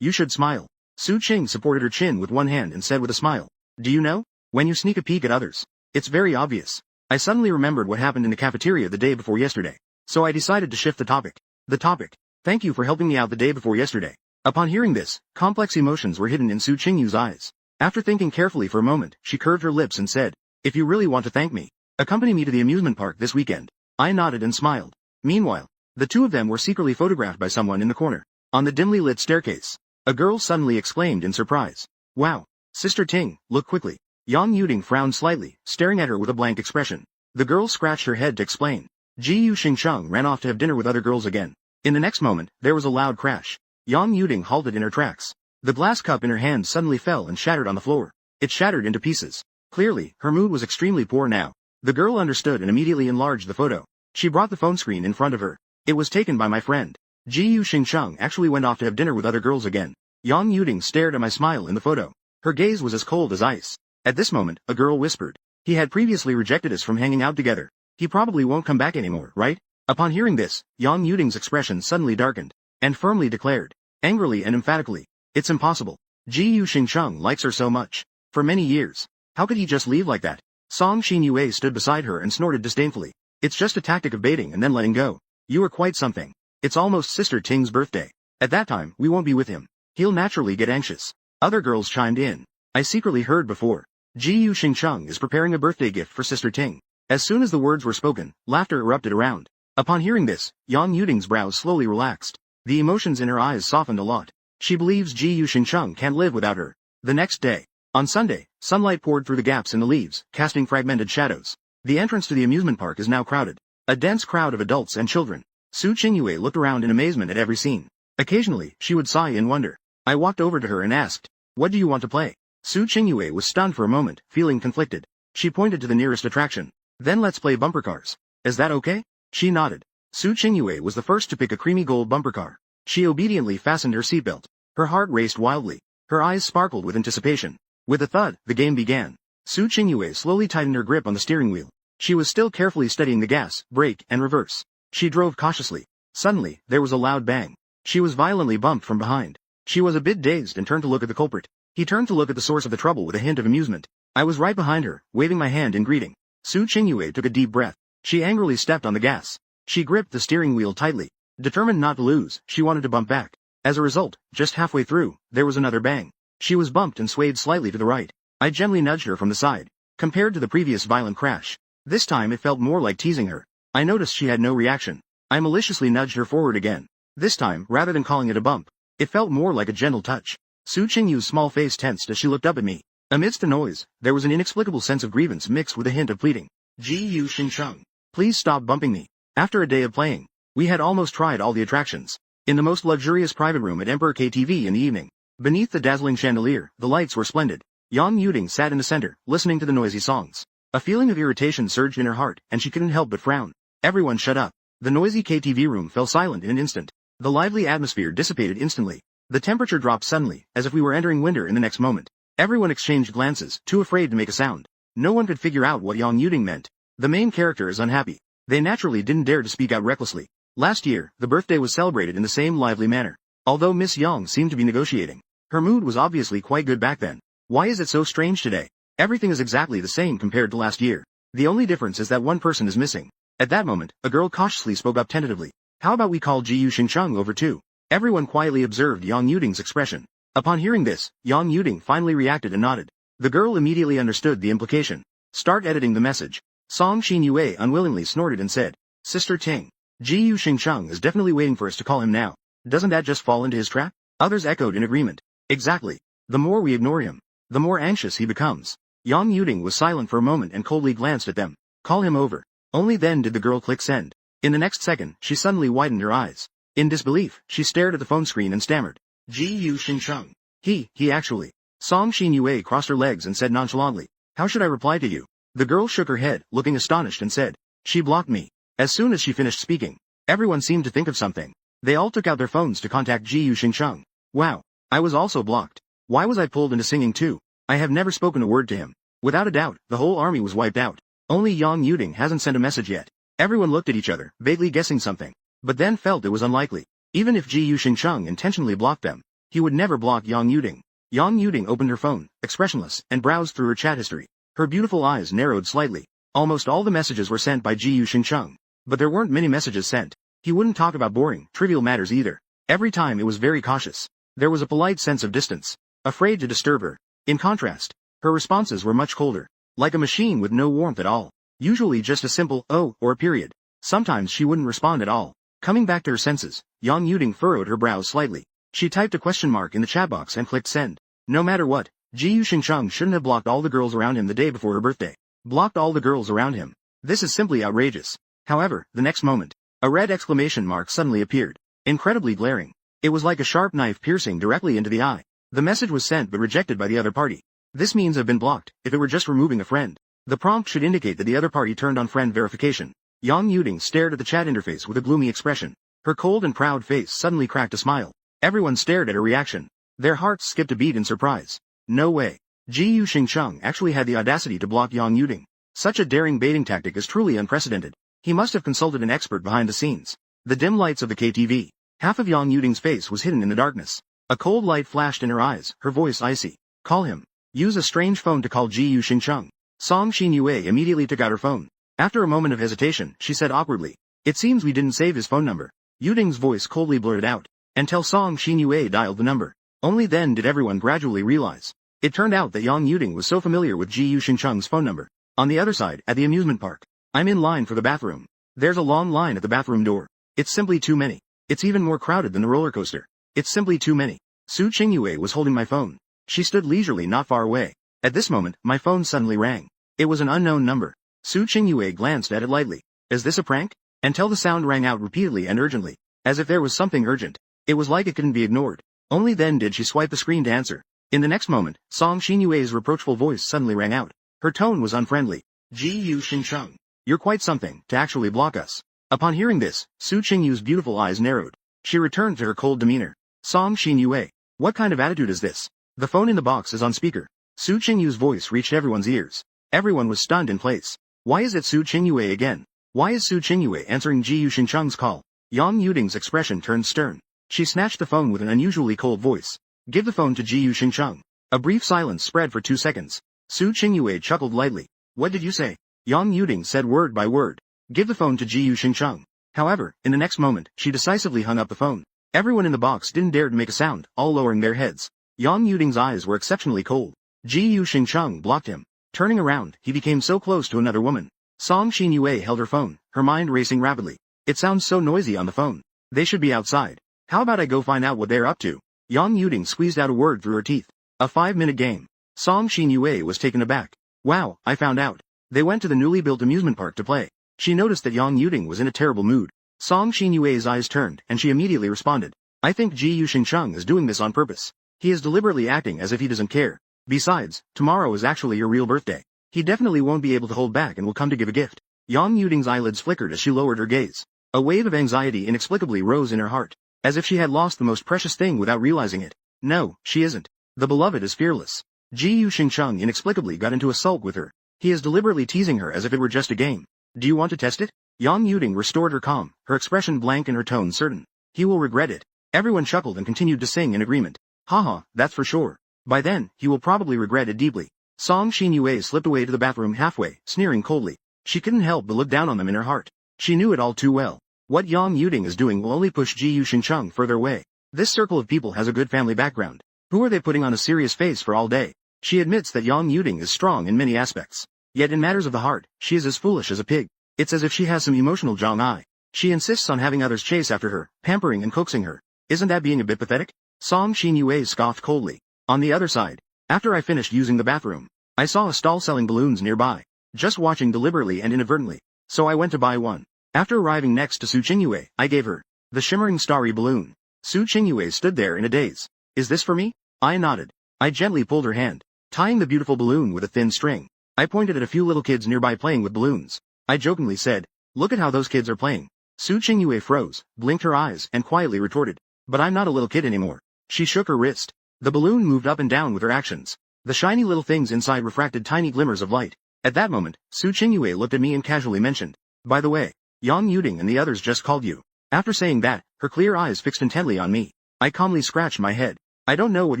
You should smile. Su Qing supported her chin with one hand and said with a smile. Do you know? When you sneak a peek at others, it's very obvious. I suddenly remembered what happened in the cafeteria the day before yesterday. So I decided to shift the topic. The topic. Thank you for helping me out the day before yesterday. Upon hearing this, complex emotions were hidden in Su Qingyu's eyes. After thinking carefully for a moment, she curved her lips and said, If you really want to thank me, accompany me to the amusement park this weekend. I nodded and smiled. Meanwhile, the two of them were secretly photographed by someone in the corner. On the dimly lit staircase, a girl suddenly exclaimed in surprise. Wow! Sister Ting, look quickly. Yang Yuding frowned slightly, staring at her with a blank expression. The girl scratched her head to explain. Ji Yu Xingcheng ran off to have dinner with other girls again. In the next moment, there was a loud crash. Yang Yuding halted in her tracks. The glass cup in her hand suddenly fell and shattered on the floor. It shattered into pieces. Clearly, her mood was extremely poor now. The girl understood and immediately enlarged the photo. She brought the phone screen in front of her. It was taken by my friend. Ji Yu Xingcheng actually went off to have dinner with other girls again. Yang Yuding stared at my smile in the photo. Her gaze was as cold as ice. At this moment, a girl whispered. He had previously rejected us from hanging out together. He probably won't come back anymore, right? Upon hearing this, Yang Yuding's expression suddenly darkened, and firmly declared, angrily and emphatically, It's impossible. Ji Yu Xingcheng likes her so much. For many years. How could he just leave like that? Song Xinyue stood beside her and snorted disdainfully. It's just a tactic of baiting and then letting go. You are quite something. It's almost Sister Ting's birthday. At that time, we won't be with him. He'll naturally get anxious. Other girls chimed in. I secretly heard before. Ji Yu Xingcheng is preparing a birthday gift for Sister Ting. As soon as the words were spoken, laughter erupted around. Upon hearing this, Yang Yuding's brows slowly relaxed. The emotions in her eyes softened a lot. She believes Ji Yu Xingcheng can't live without her. The next day, on Sunday, sunlight poured through the gaps in the leaves, casting fragmented shadows. The entrance to the amusement park is now crowded. A dense crowd of adults and children. Su Qingyue looked around in amazement at every scene. Occasionally, she would sigh in wonder. I walked over to her and asked, What do you want to play? Su Qingyue was stunned for a moment, feeling conflicted. She pointed to the nearest attraction. Then let's play bumper cars. Is that okay? She nodded. Su Qingyue was the first to pick a creamy gold bumper car. She obediently fastened her seatbelt. Her heart raced wildly. Her eyes sparkled with anticipation. With a thud, the game began. Su Qingyue slowly tightened her grip on the steering wheel. She was still carefully steadying the gas, brake, and reverse. She drove cautiously. Suddenly, there was a loud bang. She was violently bumped from behind. She was a bit dazed and turned to look at the culprit. He turned to look at the source of the trouble with a hint of amusement. I was right behind her, waving my hand in greeting. Su Qingyue took a deep breath. She angrily stepped on the gas. She gripped the steering wheel tightly. Determined not to lose, she wanted to bump back. As a result, just halfway through, there was another bang. She was bumped and swayed slightly to the right. I gently nudged her from the side. Compared to the previous violent crash, this time it felt more like teasing her. I noticed she had no reaction. I maliciously nudged her forward again. This time, rather than calling it a bump, it felt more like a gentle touch. Su Qingyu's small face tensed as she looked up at me. Amidst the noise, there was an inexplicable sense of grievance mixed with a hint of pleading. Ji Yu Xingcheng, please stop bumping me. After a day of playing, we had almost tried all the attractions. In the most luxurious private room at Emperor KTV in the evening, beneath the dazzling chandelier, the lights were splendid. Yang Yuding sat in the center, listening to the noisy songs. A feeling of irritation surged in her heart, and she couldn't help but frown. Everyone shut up. The noisy KTV room fell silent in an instant. The lively atmosphere dissipated instantly. The temperature dropped suddenly, as if we were entering winter in the next moment. Everyone exchanged glances, too afraid to make a sound. No one could figure out what Yang Yuding meant. The main character is unhappy. They naturally didn't dare to speak out recklessly. Last year, the birthday was celebrated in the same lively manner. Although Miss Yang seemed to be negotiating, Her mood was obviously quite good back then. Why is it so strange today? Everything is exactly the same compared to last year. The only difference is that one person is missing. At that moment, a girl cautiously spoke up tentatively. How about we call Ji Yuxingcheng over too? Everyone quietly observed Yang Yuding's expression. Upon hearing this, Yang Yuding finally reacted and nodded. The girl immediately understood the implication. Start editing the message. Song Xin Yue unwillingly snorted and said, Sister Ting, Ji Yuxingcheng is definitely waiting for us to call him now. Doesn't that just fall into his trap? Others echoed in agreement. Exactly. The more we ignore him, the more anxious he becomes. Yang Yuding was silent for a moment and coldly glanced at them. Call him over. Only then did the girl click send. In the next second, she suddenly widened her eyes. In disbelief, she stared at the phone screen and stammered. Ji Yuxingcheng. He actually. Song Xin Yue crossed her legs and said nonchalantly, how should I reply to you? The girl shook her head, looking astonished and said, she blocked me. As soon as she finished speaking, everyone seemed to think of something. They all took out their phones to contact Ji Yuxingcheng. Wow. I was also blocked. Why was I pulled into singing too? I have never spoken a word to him. Without a doubt, the whole army was wiped out. Only Yang Yuding hasn't sent a message yet. Everyone looked at each other, vaguely guessing something, but then felt it was unlikely. Even if Ji Yuxingcheng intentionally blocked them, he would never block Yang Yuding. Yang Yuding opened her phone, expressionless, and browsed through her chat history. Her beautiful eyes narrowed slightly. Almost all the messages were sent by Ji Yuxingcheng, but there weren't many messages sent. He wouldn't talk about boring, trivial matters either. Every time it was very cautious. There was a polite sense of distance, afraid to disturb her. In contrast, her responses were much colder, like a machine with no warmth at all. Usually just a simple, oh, or a period. Sometimes she wouldn't respond at all. Coming back to her senses, Yang Yuding furrowed her brows slightly. She typed a question mark in the chat box and clicked send. No matter what, Ji Yuxingcheng shouldn't have blocked all the girls around him the day before her birthday. Blocked all the girls around him. This is simply outrageous. However, the next moment, a red exclamation mark suddenly appeared. Incredibly glaring. It was like a sharp knife piercing directly into the eye. The message was sent but rejected by the other party. This means I've been blocked. If it were just removing a friend, the prompt should indicate that the other party turned on friend verification. Yang Yuding stared at the chat interface with a gloomy expression. Her cold and proud face suddenly cracked a smile. Everyone stared at her reaction. Their hearts skipped a beat in surprise. No way. Ji Yuxingcheng actually had the audacity to block Yang Yuding. Such a daring baiting tactic is truly unprecedented. He must have consulted an expert behind the scenes. The dim lights of the KTV. Half of Yang Yuding's face was hidden in the darkness. A cold light flashed in her eyes, her voice icy. Call him. Use a strange phone to call Ji Yuxingcheng. Song Xin Yue immediately took out her phone. After a moment of hesitation, she said awkwardly, it seems we didn't save his phone number. Yuding's voice coldly blurted out, until Song Xin Yue dialed the number. Only then did everyone gradually realize. It turned out that Yang Yuding was so familiar with Ji Yuxingcheng's phone number. On the other side, at the amusement park. I'm in line for the bathroom. There's a long line at the bathroom door. It's simply too many. It's even more crowded than the roller coaster. It's simply too many. Su Qingyue was holding my phone. She stood leisurely not far away. At this moment, my phone suddenly rang. It was an unknown number. Su Qingyue glanced at it lightly. Is this a prank? Until the sound rang out repeatedly and urgently, as if there was something urgent. It was like it couldn't be ignored. Only then did she swipe the screen to answer. In the next moment, Song Xinyue's reproachful voice suddenly rang out. Her tone was unfriendly. Ji Yuxingcheng, you're quite something, to actually block us. Upon hearing this, Su Qingyu's beautiful eyes narrowed. She returned to her cold demeanor. Song Xinyue, what kind of attitude is this? The phone in the box is on speaker. Su Qingyu's voice reached everyone's ears. Everyone was stunned in place. Why is it Su Qingyue again? Why is Su Qingyue answering Ji Yuxingcheng's call? Yang Yuding's expression turned stern. She snatched the phone with an unusually cold voice. Give the phone to Ji Yuxingcheng. A brief silence spread for 2 seconds. Su Qingyue chuckled lightly. What did you say? Yang Yuding said word by word. Give the phone to Ji Yuxingcheng. However, in the next moment, she decisively hung up the phone. Everyone in the box didn't dare to make a sound, all lowering their heads. Yang Yuding's eyes were exceptionally cold. Ji Yuxingcheng blocked him. Turning around, he became so close to another woman. Song Xinyue held her phone, her mind racing rapidly. It sounds so noisy on the phone. They should be outside. How about I go find out what they're up to? Yang Yuding squeezed out a word through her teeth. A 5-minute game. Song Xinyue was taken aback. Wow, I found out. They went to the newly built amusement park to play. She noticed that Yang Yuding was in a terrible mood. Song Xinyue's eyes turned, and she immediately responded. I think Ji Yuxingcheng is doing this on purpose. He is deliberately acting as if he doesn't care. Besides, tomorrow is actually your real birthday. He definitely won't be able to hold back and will come to give a gift. Yang Yuding's eyelids flickered as she lowered her gaze. A wave of anxiety inexplicably rose in her heart, as if she had lost the most precious thing without realizing it. No, she isn't. The beloved is fearless. Ji Yuxingcheng inexplicably got into a sulk with her. He is deliberately teasing her as if it were just a game. Do you want to test it? Yang Yuding restored her calm, her expression blank and her tone certain. He will regret it. Everyone chuckled and continued to sing in agreement. Haha, that's for sure. By then, he will probably regret it deeply. Song Xinyue slipped away to the bathroom halfway, sneering coldly. She couldn't help but look down on them in her heart. She knew it all too well. What Yang Yuding is doing will only push Ji Yuxingcheng further away. This circle of people has a good family background. Who are they putting on a serious face for all day? She admits that Yang Yuding is strong in many aspects. Yet in matters of the heart, she is as foolish as a pig. It's as if she has some emotional Zhang eye. She insists on having others chase after her, pampering and coaxing her. Isn't that being a bit pathetic? Song Xinyue scoffed coldly. On the other side, after I finished using the bathroom, I saw a stall selling balloons nearby. Just watching deliberately and inadvertently. So I went to buy one. After arriving next to Su Qingyue, I gave her the shimmering starry balloon. Su Qingyue stood there in a daze. Is this for me? I nodded. I gently pulled her hand, tying the beautiful balloon with a thin string. I pointed at a few little kids nearby playing with balloons. I jokingly said, look at how those kids are playing. Su Qingyue froze, blinked her eyes, and quietly retorted, but I'm not a little kid anymore. She shook her wrist. The balloon moved up and down with her actions. The shiny little things inside refracted tiny glimmers of light. At that moment, Su Qingyue looked at me and casually mentioned, by the way, Yang Yuding and the others just called you. After saying that, her clear eyes fixed intently on me. I calmly scratched my head. I don't know what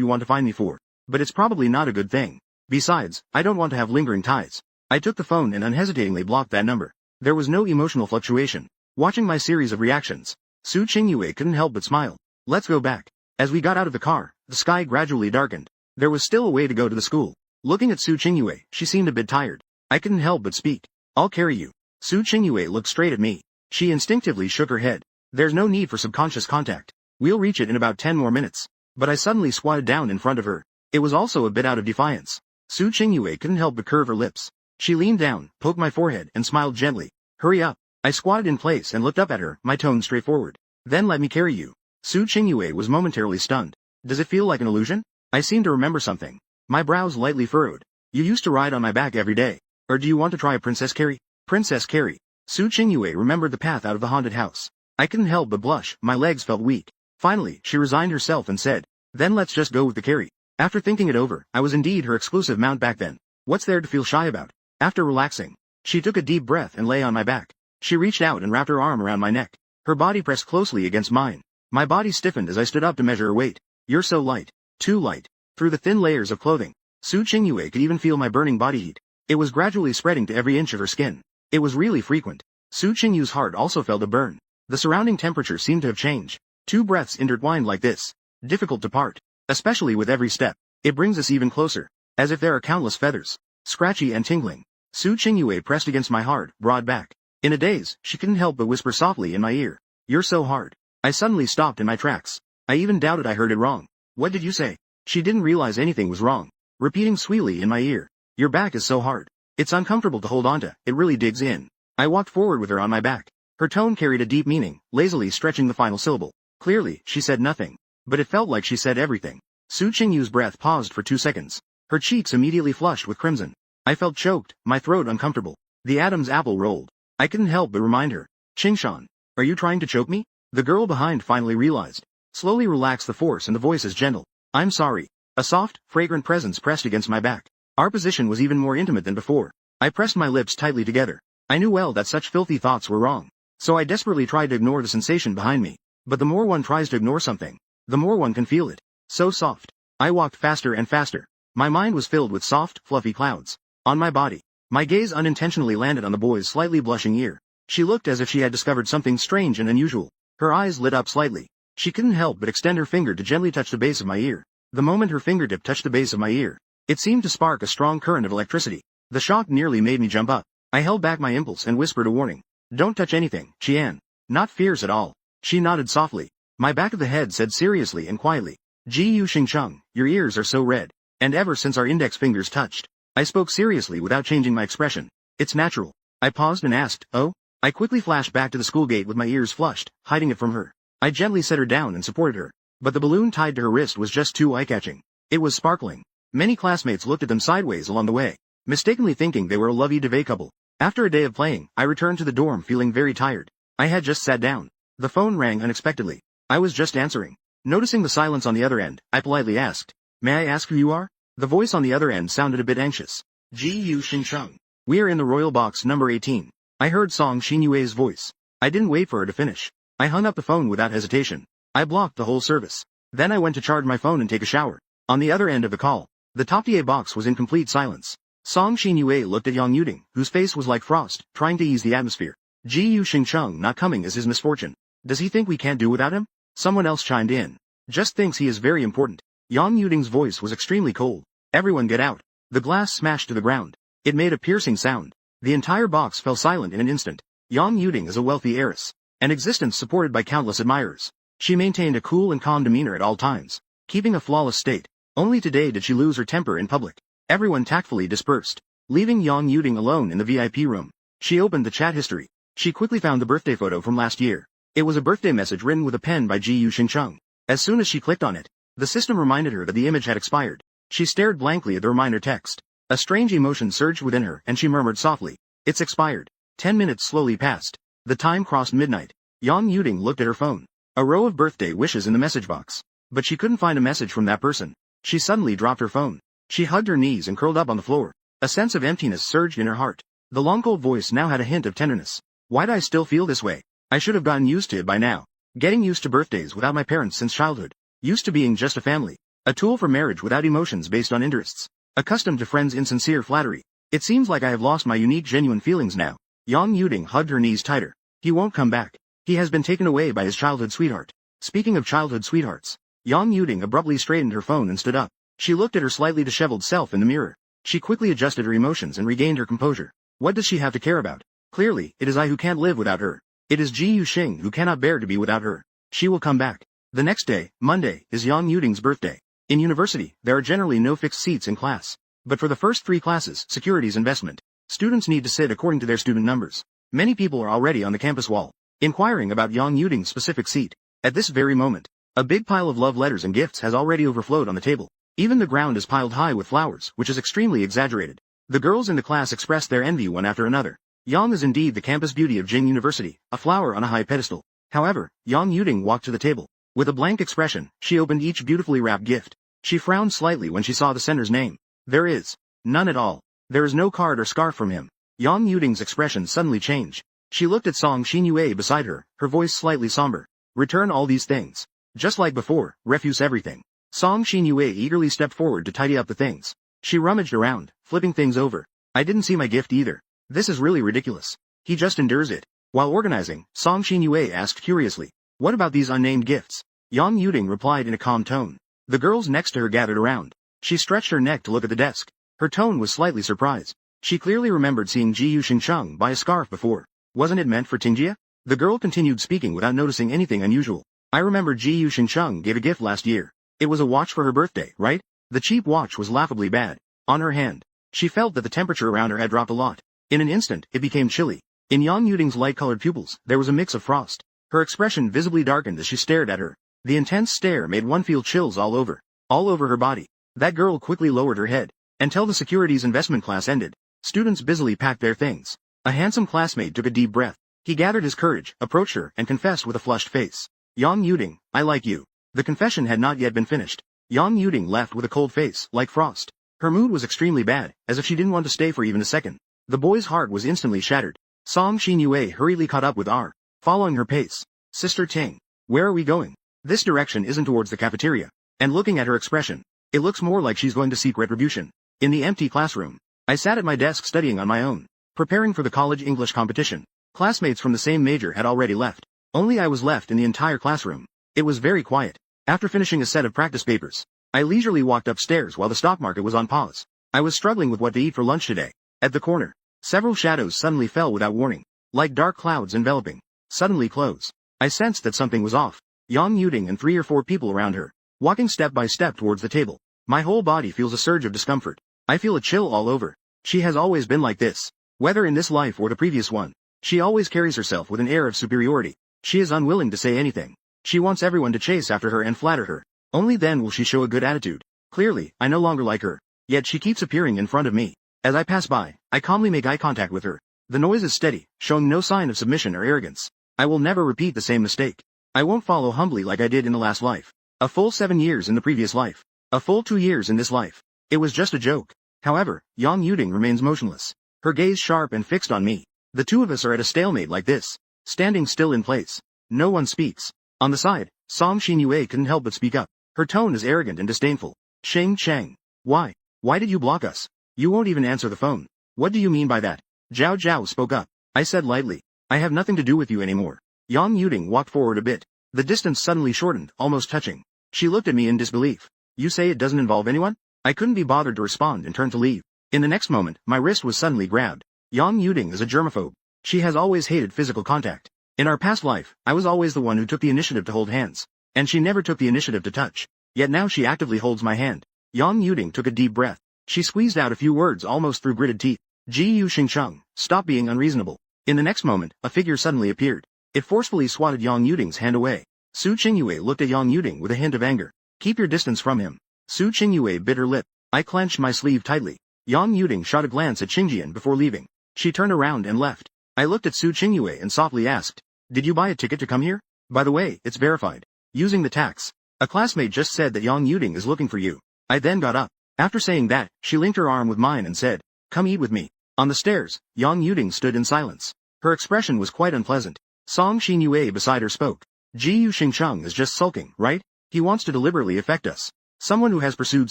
you want to find me for, but it's probably not a good thing. Besides, I don't want to have lingering ties. I took the phone and unhesitatingly blocked that number. There was no emotional fluctuation. Watching my series of reactions, Su Qingyue couldn't help but smile. Let's go back. As we got out of the car, the sky gradually darkened. There was still a way to go to the school. Looking at Su Qingyue, she seemed a bit tired. I couldn't help but speak. I'll carry you. Su Qingyue looked straight at me. She instinctively shook her head. There's no need for subconscious contact. We'll reach it in about 10 more minutes. But I suddenly squatted down in front of her. It was also a bit out of defiance. Su Qingyue couldn't help but curve her lips. She leaned down, poked my forehead, and smiled gently. Hurry up. I squatted in place and looked up at her, my tone straightforward. Then let me carry you. Su Qingyue was momentarily stunned. Does it feel like an illusion? I seem to remember something. My brows lightly furrowed. You used to ride on my back every day. Or do you want to try a princess carry? Princess carry. Su Qingyue remembered the path out of the haunted house. I couldn't help but blush, my legs felt weak. Finally, she resigned herself and said, then let's just go with the carry. After thinking it over, I was indeed her exclusive mount back then. What's there to feel shy about? After relaxing, she took a deep breath and lay on my back. She reached out and wrapped her arm around my neck. Her body pressed closely against mine. My body stiffened as I stood up to measure her weight. You're so light. Too light. Through the thin layers of clothing, Su Qingyue could even feel my burning body heat. It was gradually spreading to every inch of her skin. It was really frequent. Su Qingyue's heart also felt a burn. The surrounding temperature seemed to have changed. Two breaths intertwined like this. Difficult to part. Especially with every step. It brings us even closer. As if there are countless feathers. Scratchy and tingling. Su Qingyue pressed against my hard, broad back. In a daze, she couldn't help but whisper softly in my ear. You're so hard. I suddenly stopped in my tracks. I even doubted I heard it wrong. What did you say? She didn't realize anything was wrong. Repeating sweetly in my ear. Your back is so hard. It's uncomfortable to hold onto, it really digs in. I walked forward with her on my back. Her tone carried a deep meaning, lazily stretching the final syllable. Clearly, she said nothing. But it felt like she said everything. Su Qingyue's breath paused for 2 seconds. Her cheeks immediately flushed with crimson. I felt choked, my throat uncomfortable. The Adam's apple rolled. I couldn't help but remind her. Qingshan, are you trying to choke me? The girl behind finally realized. Slowly relaxed the force and the voice is gentle. I'm sorry. A soft, fragrant presence pressed against my back. Our position was even more intimate than before. I pressed my lips tightly together. I knew well that such filthy thoughts were wrong. So I desperately tried to ignore the sensation behind me. But the more one tries to ignore something, the more one can feel it. So soft. I walked faster and faster. My mind was filled with soft, fluffy clouds. On my body, my gaze unintentionally landed on the boy's slightly blushing ear. She looked as if she had discovered something strange and unusual. Her eyes lit up slightly. She couldn't help but extend her finger to gently touch the base of my ear. The moment her fingertip touched the base of my ear, it seemed to spark a strong current of electricity. The shock nearly made me jump up. I held back my impulse and whispered a warning. Don't touch anything, Qian. Not fierce at all. She nodded softly. My back of the head said seriously and quietly. Ji Yuxingcheng, your ears are so red. And ever since our index fingers touched. I spoke seriously without changing my expression. It's natural. I paused and asked, oh? I quickly flashed back to the school gate with my ears flushed, hiding it from her. I gently set her down and supported her. But the balloon tied to her wrist was just too eye-catching. It was sparkling. Many classmates looked at them sideways along the way, mistakenly thinking they were a lovey-dovey couple. After a day of playing, I returned to the dorm feeling very tired. I had just sat down. The phone rang unexpectedly. I was just answering. Noticing the silence on the other end, I politely asked, may I ask who you are? The voice on the other end sounded a bit anxious. Ji Yuxingcheng. We are in the royal box number 18. I heard Song Xinyue's voice. I didn't wait for her to finish. I hung up the phone without hesitation. I blocked the whole service. Then I went to charge my phone and take a shower. On the other end of the call, the top TA box was in complete silence. Song Xinyue looked at Yang Yuding, whose face was like frost, trying to ease the atmosphere. Ji Yu Xingcheng not coming is his misfortune. Does he think we can't do without him? Someone else chimed in. Just thinks he is very important. Yang Yuding's voice was extremely cold. Everyone get out. The glass smashed to the ground. It made a piercing sound. The entire box fell silent in an instant. Yang Yuding is a wealthy heiress, an existence supported by countless admirers. She maintained a cool and calm demeanor at all times, keeping a flawless state. Only today did she lose her temper in public. Everyone tactfully dispersed, leaving Yang Yuding alone in the VIP room. She opened the chat history. She quickly found the birthday photo from last year. It was a birthday message written with a pen by Ji Yu Xingcheng. As soon as she clicked on it, the system reminded her that the image had expired. She stared blankly at the reminder text. A strange emotion surged within her and she murmured softly, "It's expired." 10 minutes slowly passed. The time crossed midnight. Yang Yuding looked at her phone. A row of birthday wishes in the message box. But she couldn't find a message from that person. She suddenly dropped her phone. She hugged her knees and curled up on the floor. A sense of emptiness surged in her heart. The long cold voice now had a hint of tenderness. Why do I still feel this way? I should have gotten used to it by now. Getting used to birthdays without my parents since childhood. Used to being just a family. A tool for marriage without emotions based on interests. Accustomed to friends' insincere flattery. It seems like I have lost my unique genuine feelings now. Yang Yuding hugged her knees tighter. He won't come back. He has been taken away by his childhood sweetheart. Speaking of childhood sweethearts, Yang Yuding abruptly straightened her phone and stood up. She looked at her slightly disheveled self in the mirror. She quickly adjusted her emotions and regained her composure. What does she have to care about? Clearly, it is I who can't live without her. It is Ji Yu Xing who cannot bear to be without her. She will come back. The next day, Monday, is Yang Yuding's birthday. In university, there are generally no fixed seats in class. But for the first 3 classes, securities investment, students need to sit according to their student numbers. Many people are already on the campus wall, inquiring about Yang Yuding's specific seat. At this very moment, a big pile of love letters and gifts has already overflowed on the table. Even the ground is piled high with flowers, which is extremely exaggerated. The girls in the class expressed their envy one after another. Yang is indeed the campus beauty of Jing University, a flower on a high pedestal. However, Yang Yuding walked to the table. With a blank expression, she opened each beautifully wrapped gift. She frowned slightly when she saw the sender's name. There is none at all. There is no card or scarf from him. Yang Yuding's expression suddenly changed. She looked at Song Xinyue beside her, her voice slightly somber. Return all these things. Just like before, refuse everything. Song Xinyue eagerly stepped forward to tidy up the things. She rummaged around, flipping things over. I didn't see my gift either. This is really ridiculous. He just endures it. While organizing, Song Xinyue asked curiously, what about these unnamed gifts? Yang Yuding replied in a calm tone. The girls next to her gathered around. She stretched her neck to look at the desk. Her tone was slightly surprised. She clearly remembered seeing Ji Yu Xingcheng buy a scarf before. Wasn't it meant for Tingjia? The girl continued speaking without noticing anything unusual. I remember Ji Yu Xingcheng gave a gift last year. It was a watch for her birthday, right? The cheap watch was laughably bad. On her hand, she felt that the temperature around her had dropped a lot. In an instant, it became chilly. In Yang Yuding's light-colored pupils, there was a mix of frost. Her expression visibly darkened as she stared at her. The intense stare made one feel chills all over her body. That girl quickly lowered her head. Until the securities investment class ended, students busily packed their things. A handsome classmate took a deep breath. He gathered his courage, approached her, and confessed with a flushed face. Yang Yuding, I like you. The confession had not yet been finished. Yang Yuding left with a cold face, like frost. Her mood was extremely bad, as if she didn't want to stay for even a second. The boy's heart was instantly shattered. Song Xinyue hurriedly caught up with R, following her pace. Sister Ting, where are we going? This direction isn't towards the cafeteria. And looking at her expression, it looks more like she's going to seek retribution. In the empty classroom, I sat at my desk studying on my own, preparing for the college English competition. Classmates from the same major had already left. Only I was left in the entire classroom. It was very quiet. After finishing a set of practice papers, I leisurely walked upstairs while the stock market was on pause. I was struggling with what to eat for lunch today. At the corner, several shadows suddenly fell without warning, like dark clouds enveloping. Suddenly close. I sensed that something was off. Yang Yuding and 3 or 4 people around her, walking step by step towards the table. My whole body feels a surge of discomfort. I feel a chill all over. She has always been like this. Whether in this life or the previous one, she always carries herself with an air of superiority. She is unwilling to say anything. She wants everyone to chase after her and flatter her. Only then will she show a good attitude. Clearly, I no longer like her. Yet she keeps appearing in front of me. As I pass by, I calmly make eye contact with her. The noise is steady, showing no sign of submission or arrogance. I will never repeat the same mistake. I won't follow humbly like I did in the last life. A full 7 years in the previous life. A full 2 years in this life. It was just a joke. However, Yang Yuding remains motionless. Her gaze sharp and fixed on me. The two of us are at a stalemate like this, standing still in place. No one speaks. On the side, Song Xinyue couldn't help but speak up. Her tone is arrogant and disdainful. Sheng Cheng. Why? Why did you block us? You won't even answer the phone. What do you mean by that? Zhao Zhao spoke up. I said lightly. I have nothing to do with you anymore. Yang Yuding walked forward a bit. The distance suddenly shortened, almost touching. She looked at me in disbelief. You say it doesn't involve anyone? I couldn't be bothered to respond and turned to leave. In the next moment, my wrist was suddenly grabbed. Yang Yuding is a germaphobe. She has always hated physical contact. In our past life, I was always the one who took the initiative to hold hands. And she never took the initiative to touch. Yet now she actively holds my hand. Yang Yuding took a deep breath. She squeezed out a few words almost through gritted teeth. Ji Yu Xingcheng, stop being unreasonable. In the next moment, a figure suddenly appeared. It forcefully swatted Yang Yuding's hand away. Su Qingyue looked at Yang Yuding with a hint of anger. Keep your distance from him. Su Qingyue bit her lip. I clenched my sleeve tightly. Yang Yuding shot a glance at Qingjian before leaving. She turned around and left. I looked at Su Qingyue and softly asked, did you buy a ticket to come here? By the way, it's verified. Using the tax. A classmate just said that Yang Yuding is looking for you. I then got up. After saying that, she linked her arm with mine and said, come eat with me. On the stairs, Yang Yuding stood in silence. Her expression was quite unpleasant. Song Xinyue beside her spoke. Ji Yu Xingcheng is just sulking, right? He wants to deliberately affect us. Someone who has pursued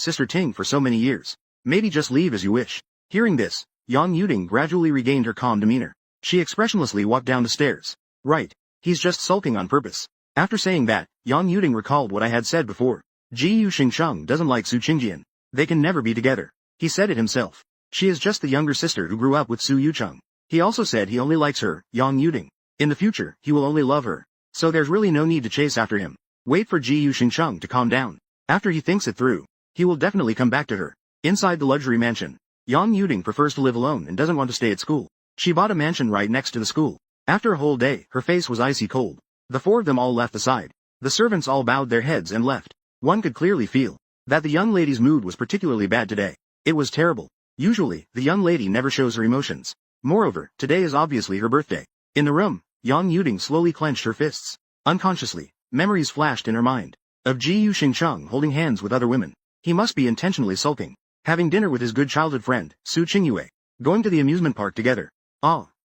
Sister Ting for so many years. Maybe just leave as you wish. Hearing this, Yang Yuding gradually regained her calm demeanor. She expressionlessly walked down the stairs. Right. He's just sulking on purpose. After saying that, Yang Yuding recalled what I had said before. Ji Yu Xingcheng doesn't like Su Qingjian. They can never be together. He said it himself. She is just the younger sister who grew up with Su Yucheng. He also said he only likes her, Yang Yuding. In the future, he will only love her. So there's really no need to chase after him. Wait for Ji Yu Xingcheng to calm down. After he thinks it through, he will definitely come back to her. Inside the luxury mansion, Yang Yuding prefers to live alone and doesn't want to stay at school. She bought a mansion right next to the school. After a whole day, her face was icy cold. The four of them all left the side. The servants all bowed their heads and left. One could clearly feel that the young lady's mood was particularly bad today. It was terrible. Usually, the young lady never shows her emotions. Moreover, today is obviously her birthday. In the room, Yang Yuding slowly clenched her fists. Unconsciously, memories flashed in her mind. Of Ji Yu Xingcheng holding hands with other women. He must be intentionally sulking. Having dinner with his good childhood friend, Su Qingyue. Going to the amusement park together.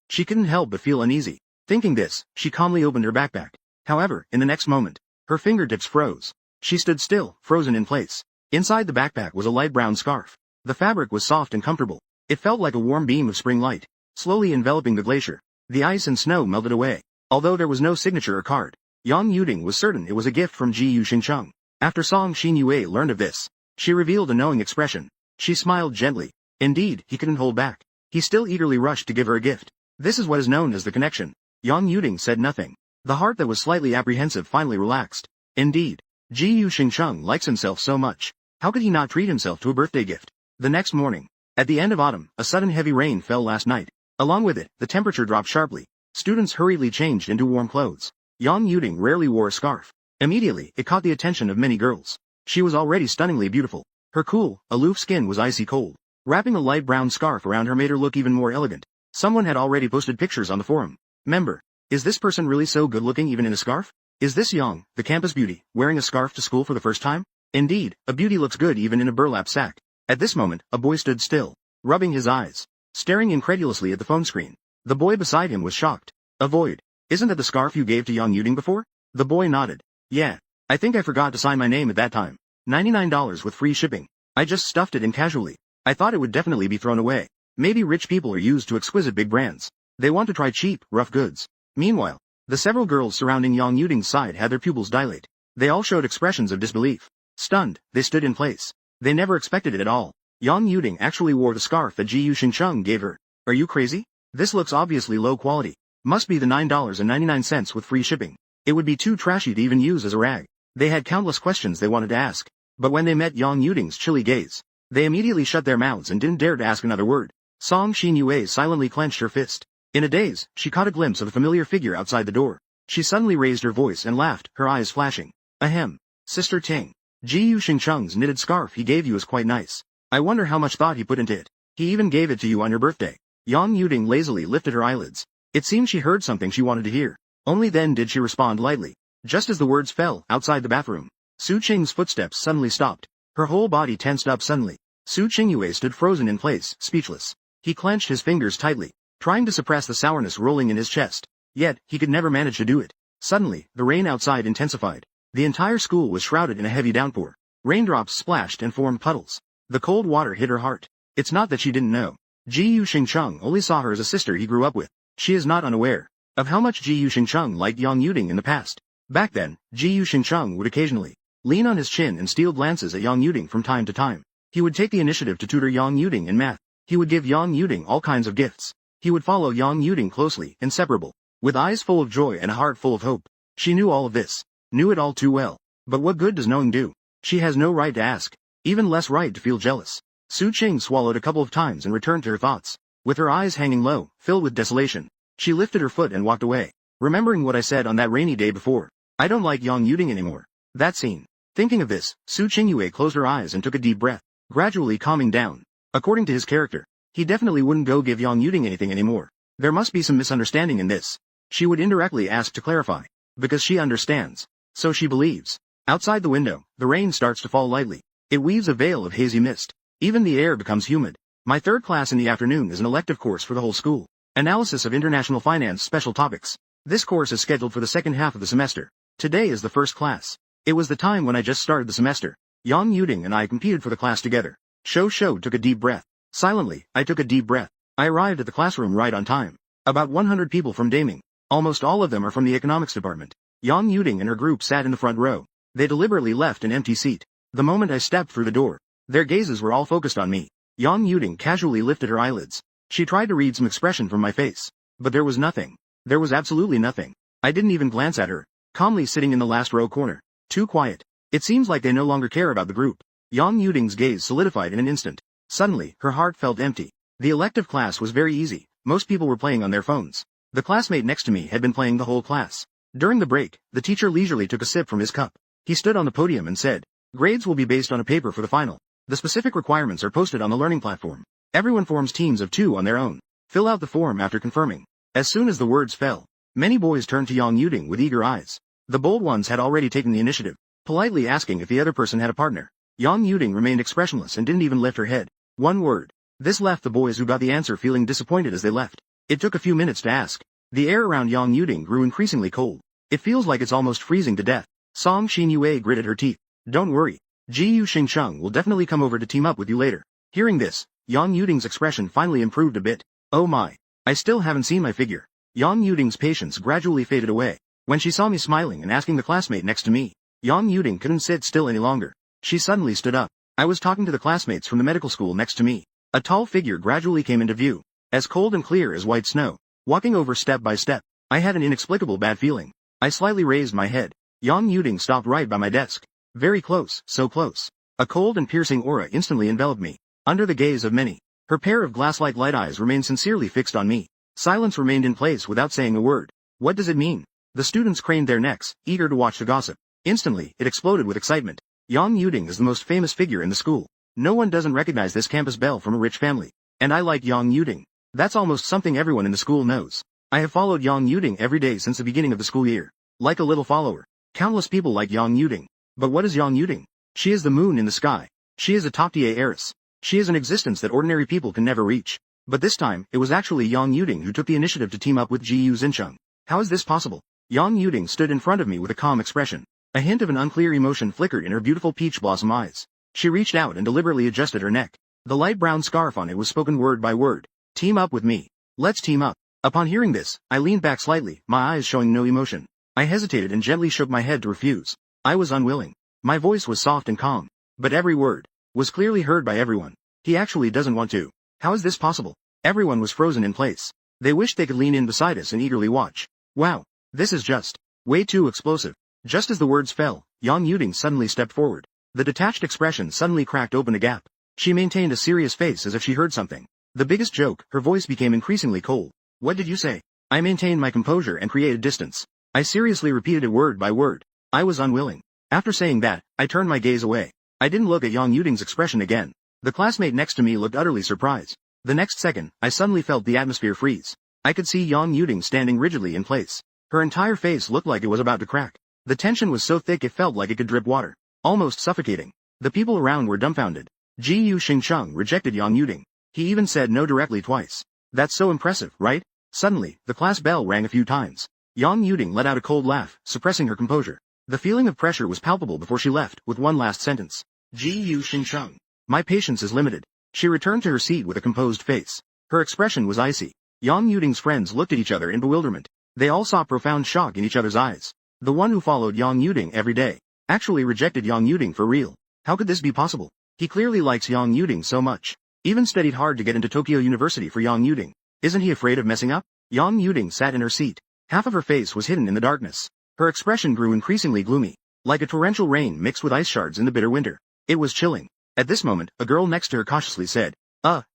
She couldn't help but feel uneasy. Thinking this, she calmly opened her backpack. However, in the next moment, her fingertips froze. She stood still, frozen in place. Inside the backpack was a light brown scarf. The fabric was soft and comfortable. It felt like a warm beam of spring light, slowly enveloping the glacier. The ice and snow melted away. Although there was no signature or card, Yang Yuding was certain it was a gift from Ji Yu Xingcheng. After Song Xinyue learned of this, she revealed a knowing expression. She smiled gently. Indeed, he couldn't hold back. He still eagerly rushed to give her a gift. This is what is known as the connection. Yang Yuding said nothing. The heart that was slightly apprehensive finally relaxed. Indeed, Ji Yu Xingcheng likes himself so much. How could he not treat himself to a birthday gift? The next morning, at the end of autumn, a sudden heavy rain fell last night. Along with it, the temperature dropped sharply. Students hurriedly changed into warm clothes. Yang Yuding rarely wore a scarf. Immediately, it caught the attention of many girls. She was already stunningly beautiful. Her cool, aloof skin was icy cold. Wrapping a light brown scarf around her made her look even more elegant. Someone had already posted pictures on the forum. Member, is this person really so good-looking even in a scarf? Is this Yang, the campus beauty, wearing a scarf to school for the first time? Indeed, a beauty looks good even in a burlap sack. At this moment, a boy stood still, rubbing his eyes, staring incredulously at the phone screen. The boy beside him was shocked. Avoid. Isn't that the scarf you gave to Yang Yuding before? The boy nodded. Yeah. I think I forgot to sign my name at that time. $99 with free shipping. I just stuffed it in casually. I thought it would definitely be thrown away. Maybe rich people are used to exquisite big brands. They want to try cheap, rough goods. Meanwhile, the several girls surrounding Yang Yuding's side had their pupils dilate. They all showed expressions of disbelief. Stunned, they stood in place. They never expected it at all. Yang Yuding actually wore the scarf that Ji Yu Xingcheng gave her. Are you crazy? This looks obviously low quality. Must be the $9.99 with free shipping. It would be too trashy to even use as a rag. They had countless questions they wanted to ask. But when they met Yang Yuding's chilly gaze, they immediately shut their mouths and didn't dare to ask another word. Song Xinyue silently clenched her fist. In a daze, she caught a glimpse of a familiar figure outside the door. She suddenly raised her voice and laughed, her eyes flashing. Ahem. Sister Ting. Ji Yu Xingcheng's knitted scarf he gave you is quite nice. I wonder how much thought he put into it. He even gave it to you on your birthday. Yang Yuding lazily lifted her eyelids. It seemed she heard something she wanted to hear. Only then did she respond lightly. Just as the words fell, outside the bathroom, Su Qing's footsteps suddenly stopped. Her whole body tensed up suddenly. Su Qingyue stood frozen in place, speechless. He clenched his fingers tightly, trying to suppress the sourness rolling in his chest. Yet, he could never manage to do it. Suddenly, the rain outside intensified. The entire school was shrouded in a heavy downpour. Raindrops splashed and formed puddles. The cold water hit her heart. It's not that she didn't know. Ji Yuxingcheng only saw her as a sister he grew up with. She is not unaware of how much Ji Yuxingcheng liked Yang Yuding in the past. Back then, Ji Yuxingcheng would occasionally lean on his chin and steal glances at Yang Yuding from time to time. He would take the initiative to tutor Yang Yuding in math. He would give Yang Yuding all kinds of gifts. He would follow Yang Yuding closely, inseparable, with eyes full of joy and a heart full of hope. She knew all of this, knew it all too well. But what good does knowing do? She has no right to ask, even less right to feel jealous. Su Qing swallowed a couple of times and returned to her thoughts. With her eyes hanging low, filled with desolation, she lifted her foot and walked away, remembering what I said on that rainy day before. I don't like Yang Yuding anymore. That scene. Thinking of this, Su Qingyue closed her eyes and took a deep breath, gradually calming down. According to his character, he definitely wouldn't go give Yang Yuding anything anymore. There must be some misunderstanding in this. She would indirectly ask to clarify, because she understands. So she believes. Outside the window, the rain starts to fall lightly. It weaves a veil of hazy mist. Even the air becomes humid. My third class in the afternoon is an elective course for the whole school. Analysis of International Finance Special Topics. This course is scheduled for the second half of the semester. Today is the first class. It was the time when I just started the semester. Yang Yuding and I competed for the class together. Shou took a deep breath. Silently, I took a deep breath. I arrived at the classroom right on time. About 100 people from Daming. Almost all of them are from the economics department. Yang Yuding and her group sat in the front row. They deliberately left an empty seat. The moment I stepped through the door, their gazes were all focused on me. Yang Yuding casually lifted her eyelids. She tried to read some expression from my face. But there was nothing. There was absolutely nothing. I didn't even glance at her. Calmly sitting in the last row corner. Too quiet. It seems like they no longer care about the group. Yang Yuding's gaze solidified in an instant. Suddenly, her heart felt empty. The elective class was very easy. Most people were playing on their phones. The classmate next to me had been playing the whole class. During the break, the teacher leisurely took a sip from his cup. He stood on the podium and said, "Grades will be based on a paper for the final. The specific requirements are posted on the learning platform. Everyone forms teams of 2 on their own. Fill out the form after confirming." As soon as the words fell, many boys turned to Yang Yuding with eager eyes. The bold ones had already taken the initiative, politely asking if the other person had a partner. Yang Yuding remained expressionless and didn't even lift her head. One word. This left the boys who got the answer feeling disappointed as they left. It took a few minutes to ask. The air around Yang Yuding grew increasingly cold. It feels like it's almost freezing to death. Song Xinyue gritted her teeth. Don't worry. Ji Yuxingcheng will definitely come over to team up with you later. Hearing this, Yang Yuding's expression finally improved a bit. Oh my. I still haven't seen my figure. Yang Yuding's patience gradually faded away. When she saw me smiling and asking the classmate next to me, Yang Yuding couldn't sit still any longer. She suddenly stood up. I was talking to the classmates from the medical school next to me. A tall figure gradually came into view, as cold and clear as white snow. Walking over step by step, I had an inexplicable bad feeling. I slightly raised my head. Yang Yuding stopped right by my desk. Very close, so close. A cold and piercing aura instantly enveloped me. Under the gaze of many, her pair of glass-like light eyes remained sincerely fixed on me. Silence remained in place without saying a word. What does it mean? The students craned their necks, eager to watch the gossip. Instantly, it exploded with excitement. Yang Yuding is the most famous figure in the school. No one doesn't recognize this campus belle from a rich family. And I like Yang Yuding. That's almost something everyone in the school knows. I have followed Yang Yuding every day since the beginning of the school year. Like a little follower. Countless people like Yang Yuding. But what is Yang Yuding? She is the moon in the sky. She is a top-tier heiress. She is an existence that ordinary people can never reach. But this time, it was actually Yang Yuding who took the initiative to team up with Ji Yuxingcheng. How is this possible? Yang Yuding stood in front of me with a calm expression. A hint of an unclear emotion flickered in her beautiful peach blossom eyes. She reached out and deliberately adjusted her neck. The light brown scarf on it was spoken word by word. Team up with me. Let's team up. Upon hearing this, I leaned back slightly, my eyes showing no emotion. I hesitated and gently shook my head to refuse. I was unwilling. My voice was soft and calm. But every word was clearly heard by everyone. He actually doesn't want to. How is this possible? Everyone was frozen in place. They wished they could lean in beside us and eagerly watch. Wow. This is just way too explosive. Just as the words fell, Yang Yuding suddenly stepped forward. The detached expression suddenly cracked open a gap. She maintained a serious face as if she heard something. The biggest joke, her voice became increasingly cold. What did you say? I maintained my composure and created distance. I seriously repeated it word by word. I was unwilling. After saying that, I turned my gaze away. I didn't look at Yang Yuding's expression again. The classmate next to me looked utterly surprised. The next second, I suddenly felt the atmosphere freeze. I could see Yang Yuding standing rigidly in place. Her entire face looked like it was about to crack. The tension was so thick it felt like it could drip water. Almost suffocating. The people around were dumbfounded. Ji Yuxingcheng rejected Yang Yuding. He even said no directly twice. That's so impressive, right? Suddenly, the class bell rang a few times. Yang Yuding let out a cold laugh, suppressing her composure. The feeling of pressure was palpable before she left, with one last sentence. Ji Yu Xingcheng. My patience is limited. She returned to her seat with a composed face. Her expression was icy. Yang Yuding's friends looked at each other in bewilderment. They all saw profound shock in each other's eyes. The one who followed Yang Yuding every day actually rejected Yang Yuding for real. How could this be possible? He clearly likes Yang Yuding so much. Even studied hard to get into Tokyo University for Yang Yuding. Isn't he afraid of messing up? Yang Yuding sat in her seat. Half of her face was hidden in the darkness. Her expression grew increasingly gloomy, like a torrential rain mixed with ice shards in the bitter winter. It was chilling. At this moment, a girl next to her cautiously said,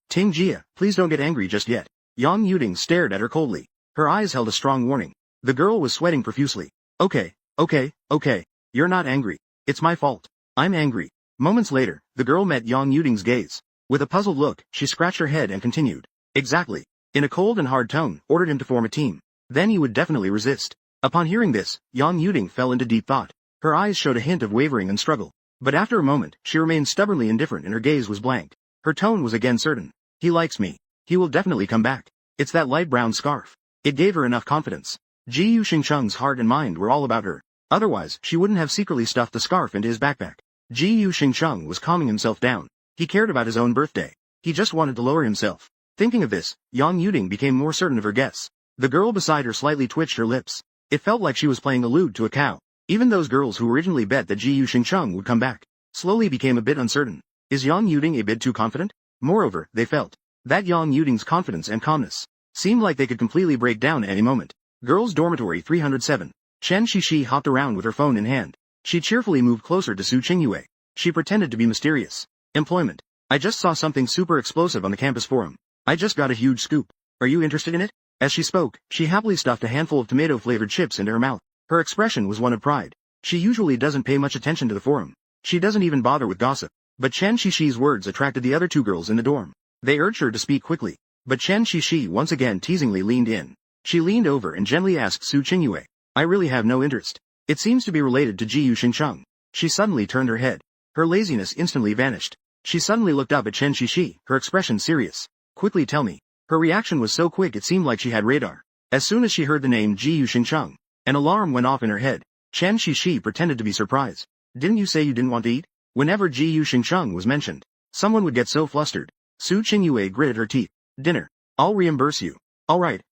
Ting Jia, please don't get angry just yet. Yang Yuding stared at her coldly. Her eyes held a strong warning. The girl was sweating profusely. Okay. You're not angry. It's my fault. I'm angry. Moments later, the girl met Yang Yuding's gaze. With a puzzled look, she scratched her head and continued. Exactly. In a cold and hard tone, ordered him to form a team. Then he would definitely resist. Upon hearing this, Yang Yuding fell into deep thought. Her eyes showed a hint of wavering and struggle. But after a moment, she remained stubbornly indifferent and her gaze was blank. Her tone was again certain. He likes me. He will definitely come back. It's that light brown scarf. It gave her enough confidence. Ji Yu Xingcheng's heart and mind were all about her. Otherwise, she wouldn't have secretly stuffed the scarf into his backpack. Ji Yu Xingcheng was calming himself down. He cared about his own birthday. He just wanted to lower himself. Thinking of this, Yang Yuding became more certain of her guess. The girl beside her slightly twitched her lips. It felt like she was playing a lewd to a cow. Even those girls who originally bet that Ji Yu Xingcheng would come back slowly became a bit uncertain. Is Yang Yuding a bit too confident? Moreover, they felt that Yang Yuding's confidence and calmness seemed like they could completely break down at any moment. Girls' Dormitory 307. Chen Shishi hopped around with her phone in hand. She cheerfully moved closer to Su Qingyue. She pretended to be mysterious. Employment. I just saw something super explosive on the campus forum. I just got a huge scoop. Are you interested in it? As she spoke, she happily stuffed a handful of tomato-flavored chips into her mouth. Her expression was one of pride. She usually doesn't pay much attention to the forum. She doesn't even bother with gossip. But Chen Shishi's words attracted the other two girls in the dorm. They urged her to speak quickly. But Chen Shishi once again teasingly leaned in. She leaned over and gently asked Su Qingyue, I really have no interest. It seems to be related to Ji Yu Xingcheng. She suddenly turned her head. Her laziness instantly vanished. She suddenly looked up at Chen Shishi, her expression serious. Quickly tell me. Her reaction was so quick it seemed like she had radar. As soon as she heard the name Ji Yu Xingcheng, an alarm went off in her head. Chen Shishi pretended to be surprised. Didn't you say you didn't want to eat? Whenever Ji Yu Xingcheng was mentioned, someone would get so flustered. Su Qingyue gritted her teeth. Dinner. I'll reimburse you. Alright.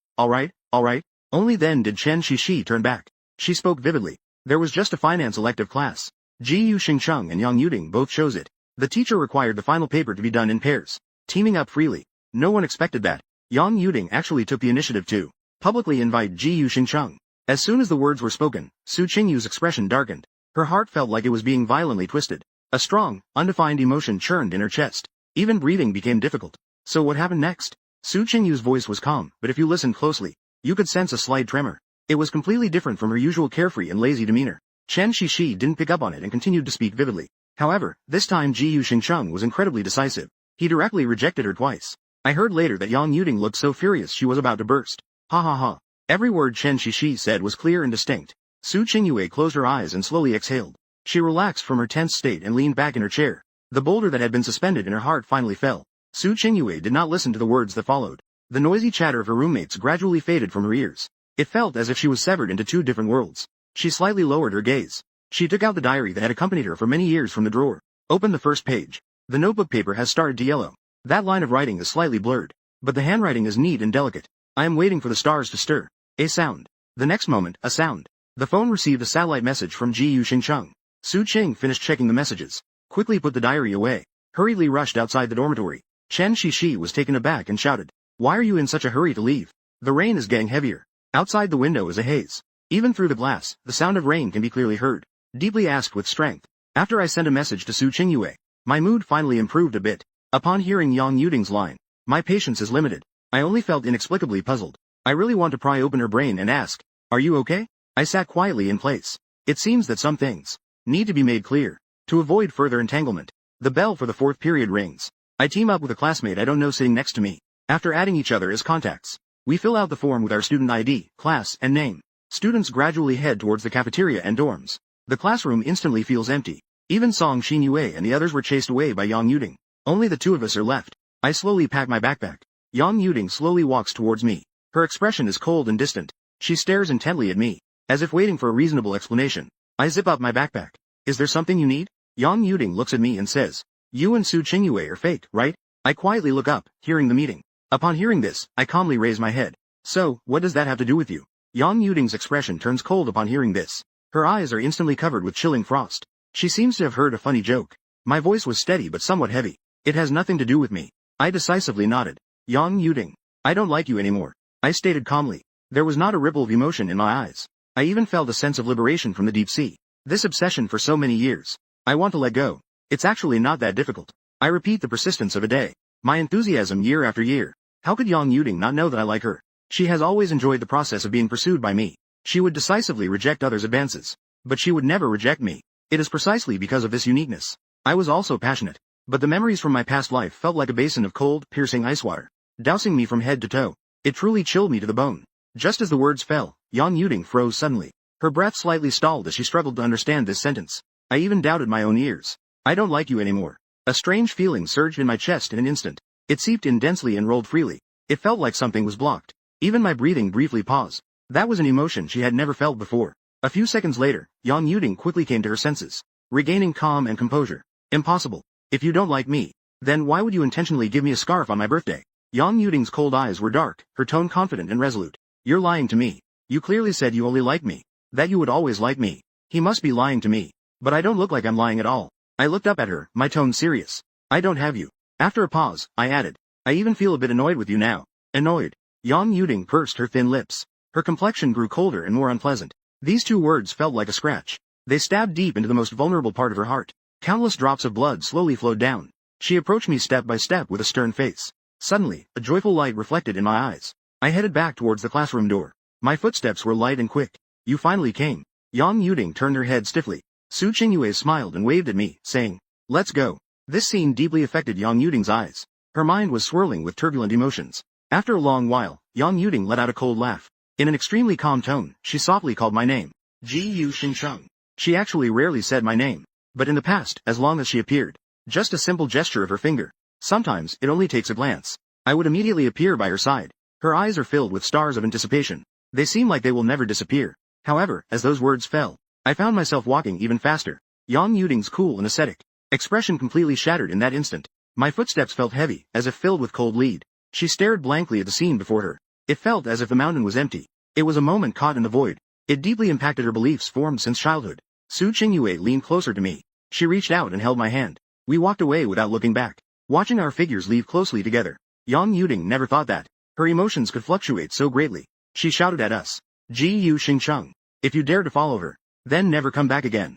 Only then did Chen Shishi turn back. She spoke vividly. There was just a finance elective class. Ji Yu Xingcheng and Yang Yuding both chose it. The teacher required the final paper to be done in pairs, teaming up freely. No one expected that. Yang Yuding actually took the initiative to publicly invite Ji Yu Xingcheng. As soon as the words were spoken, Su Qingyu's expression darkened. Her heart felt like it was being violently twisted. A strong, undefined emotion churned in her chest. Even breathing became difficult. So what happened next? Su Qingyu's voice was calm, but if you listened closely, you could sense a slight tremor. It was completely different from her usual carefree and lazy demeanor. Chen Shishi didn't pick up on it and continued to speak vividly. However, this time Ji Yu Xingcheng was incredibly decisive. He directly rejected her twice. I heard later that Yang Yuding looked so furious she was about to burst. Ha ha ha. Every word Chen Shishi said was clear and distinct. Su Qingyue closed her eyes and slowly exhaled. She relaxed from her tense state and leaned back in her chair. The boulder that had been suspended in her heart finally fell. Su Qingyue did not listen to the words that followed. The noisy chatter of her roommates gradually faded from her ears. It felt as if she was severed into two different worlds. She slightly lowered her gaze. She took out the diary that had accompanied her for many years from the drawer. Opened the first page. The notebook paper has started to yellow. That line of writing is slightly blurred, but the handwriting is neat and delicate. I am waiting for the stars to stir. A sound. The next moment, a sound. The phone received a satellite message from Ji Yu Xingcheng. Su Qing finished checking the messages. Quickly put the diary away. Hurriedly rushed outside the dormitory. Chen Shishi was taken aback and shouted, Why are you in such a hurry to leave? The rain is getting heavier. Outside the window is a haze. Even through the glass, the sound of rain can be clearly heard. Deeply asked with strength. After I sent a message to Su Qingyue, my mood finally improved a bit. Upon hearing Yang Yuding's line, my patience is limited. I only felt inexplicably puzzled. I really want to pry open her brain and ask, Are you okay? I sat quietly in place. It seems that some things need to be made clear. To avoid further entanglement, the bell for the fourth period rings. I team up with a classmate I don't know sitting next to me. After adding each other as contacts, we fill out the form with our student ID, class, and name. Students gradually head towards the cafeteria and dorms. The classroom instantly feels empty. Even Song Xinyue and the others were chased away by Yang Yuding. Only the two of us are left. I slowly pack my backpack. Yang Yuding slowly walks towards me. Her expression is cold and distant. She stares intently at me, as if waiting for a reasonable explanation. I zip up my backpack. Is there something you need? Yang Yuding looks at me and says, you and Su Qingyue are fake, right? I quietly look up, hearing the meeting. Upon hearing this, I calmly raise my head. So, what does that have to do with you? Yang Yuding's expression turns cold upon hearing this. Her eyes are instantly covered with chilling frost. She seems to have heard a funny joke. My voice was steady but somewhat heavy. It has nothing to do with me. I decisively nodded. Yang Yuding, I don't like you anymore. I stated calmly. There was not a ripple of emotion in my eyes. I even felt a sense of liberation from the deep sea. This obsession for so many years. I want to let go. It's actually not that difficult. I repeat the persistence of a day. My enthusiasm year after year. How could Yang Yuding not know that I like her? She has always enjoyed the process of being pursued by me. She would decisively reject others' advances. But she would never reject me. It is precisely because of this uniqueness. I was also passionate. But the memories from my past life felt like a basin of cold, piercing ice water, dousing me from head to toe. It truly chilled me to the bone. Just as the words fell, Yang Yuding froze suddenly. Her breath slightly stalled as she struggled to understand this sentence. I even doubted my own ears. I don't like you anymore. A strange feeling surged in my chest in an instant. It seeped in densely and rolled freely. It felt like something was blocked. Even my breathing briefly paused. That was an emotion she had never felt before. A few seconds later, Yang Yuding quickly came to her senses, regaining calm and composure. Impossible. If you don't like me, then why would you intentionally give me a scarf on my birthday? Yang Yuding's cold eyes were dark, her tone confident and resolute. You're lying to me. You clearly said you only like me. That you would always like me. He must be lying to me. But I don't look like I'm lying at all. I looked up at her, my tone serious. I don't have you. After a pause, I added. I even feel a bit annoyed with you now. Annoyed. Yang Yuding pursed her thin lips. Her complexion grew colder and more unpleasant. These two words felt like a scratch. They stabbed deep into the most vulnerable part of her heart. Countless drops of blood slowly flowed down. She approached me step by step with a stern face. Suddenly, a joyful light reflected in my eyes. I headed back towards the classroom door. My footsteps were light and quick. You finally came. Yang Yuding turned her head stiffly. Su Qingyue smiled and waved at me, saying, let's go. This scene deeply affected Yang Yuding's eyes. Her mind was swirling with turbulent emotions. After a long while, Yang Yuding let out a cold laugh. In an extremely calm tone, she softly called my name. Ji Xingcheng. She actually rarely said my name. But in the past, as long as she appeared, just a simple gesture of her finger. Sometimes, it only takes a glance. I would immediately appear by her side. Her eyes are filled with stars of anticipation. They seem like they will never disappear. However, as those words fell, I found myself walking even faster. Yang Yuding's cool and ascetic expression completely shattered in that instant. My footsteps felt heavy, as if filled with cold lead. She stared blankly at the scene before her. It felt as if the mountain was empty. It was a moment caught in the void. It deeply impacted her beliefs formed since childhood. Su Qingyue leaned closer to me. She reached out and held my hand. We walked away without looking back, watching our figures leave closely together. Yang Yuding never thought that her emotions could fluctuate so greatly. She shouted at us. Ji Xingcheng. If you dare to follow her, then never come back again.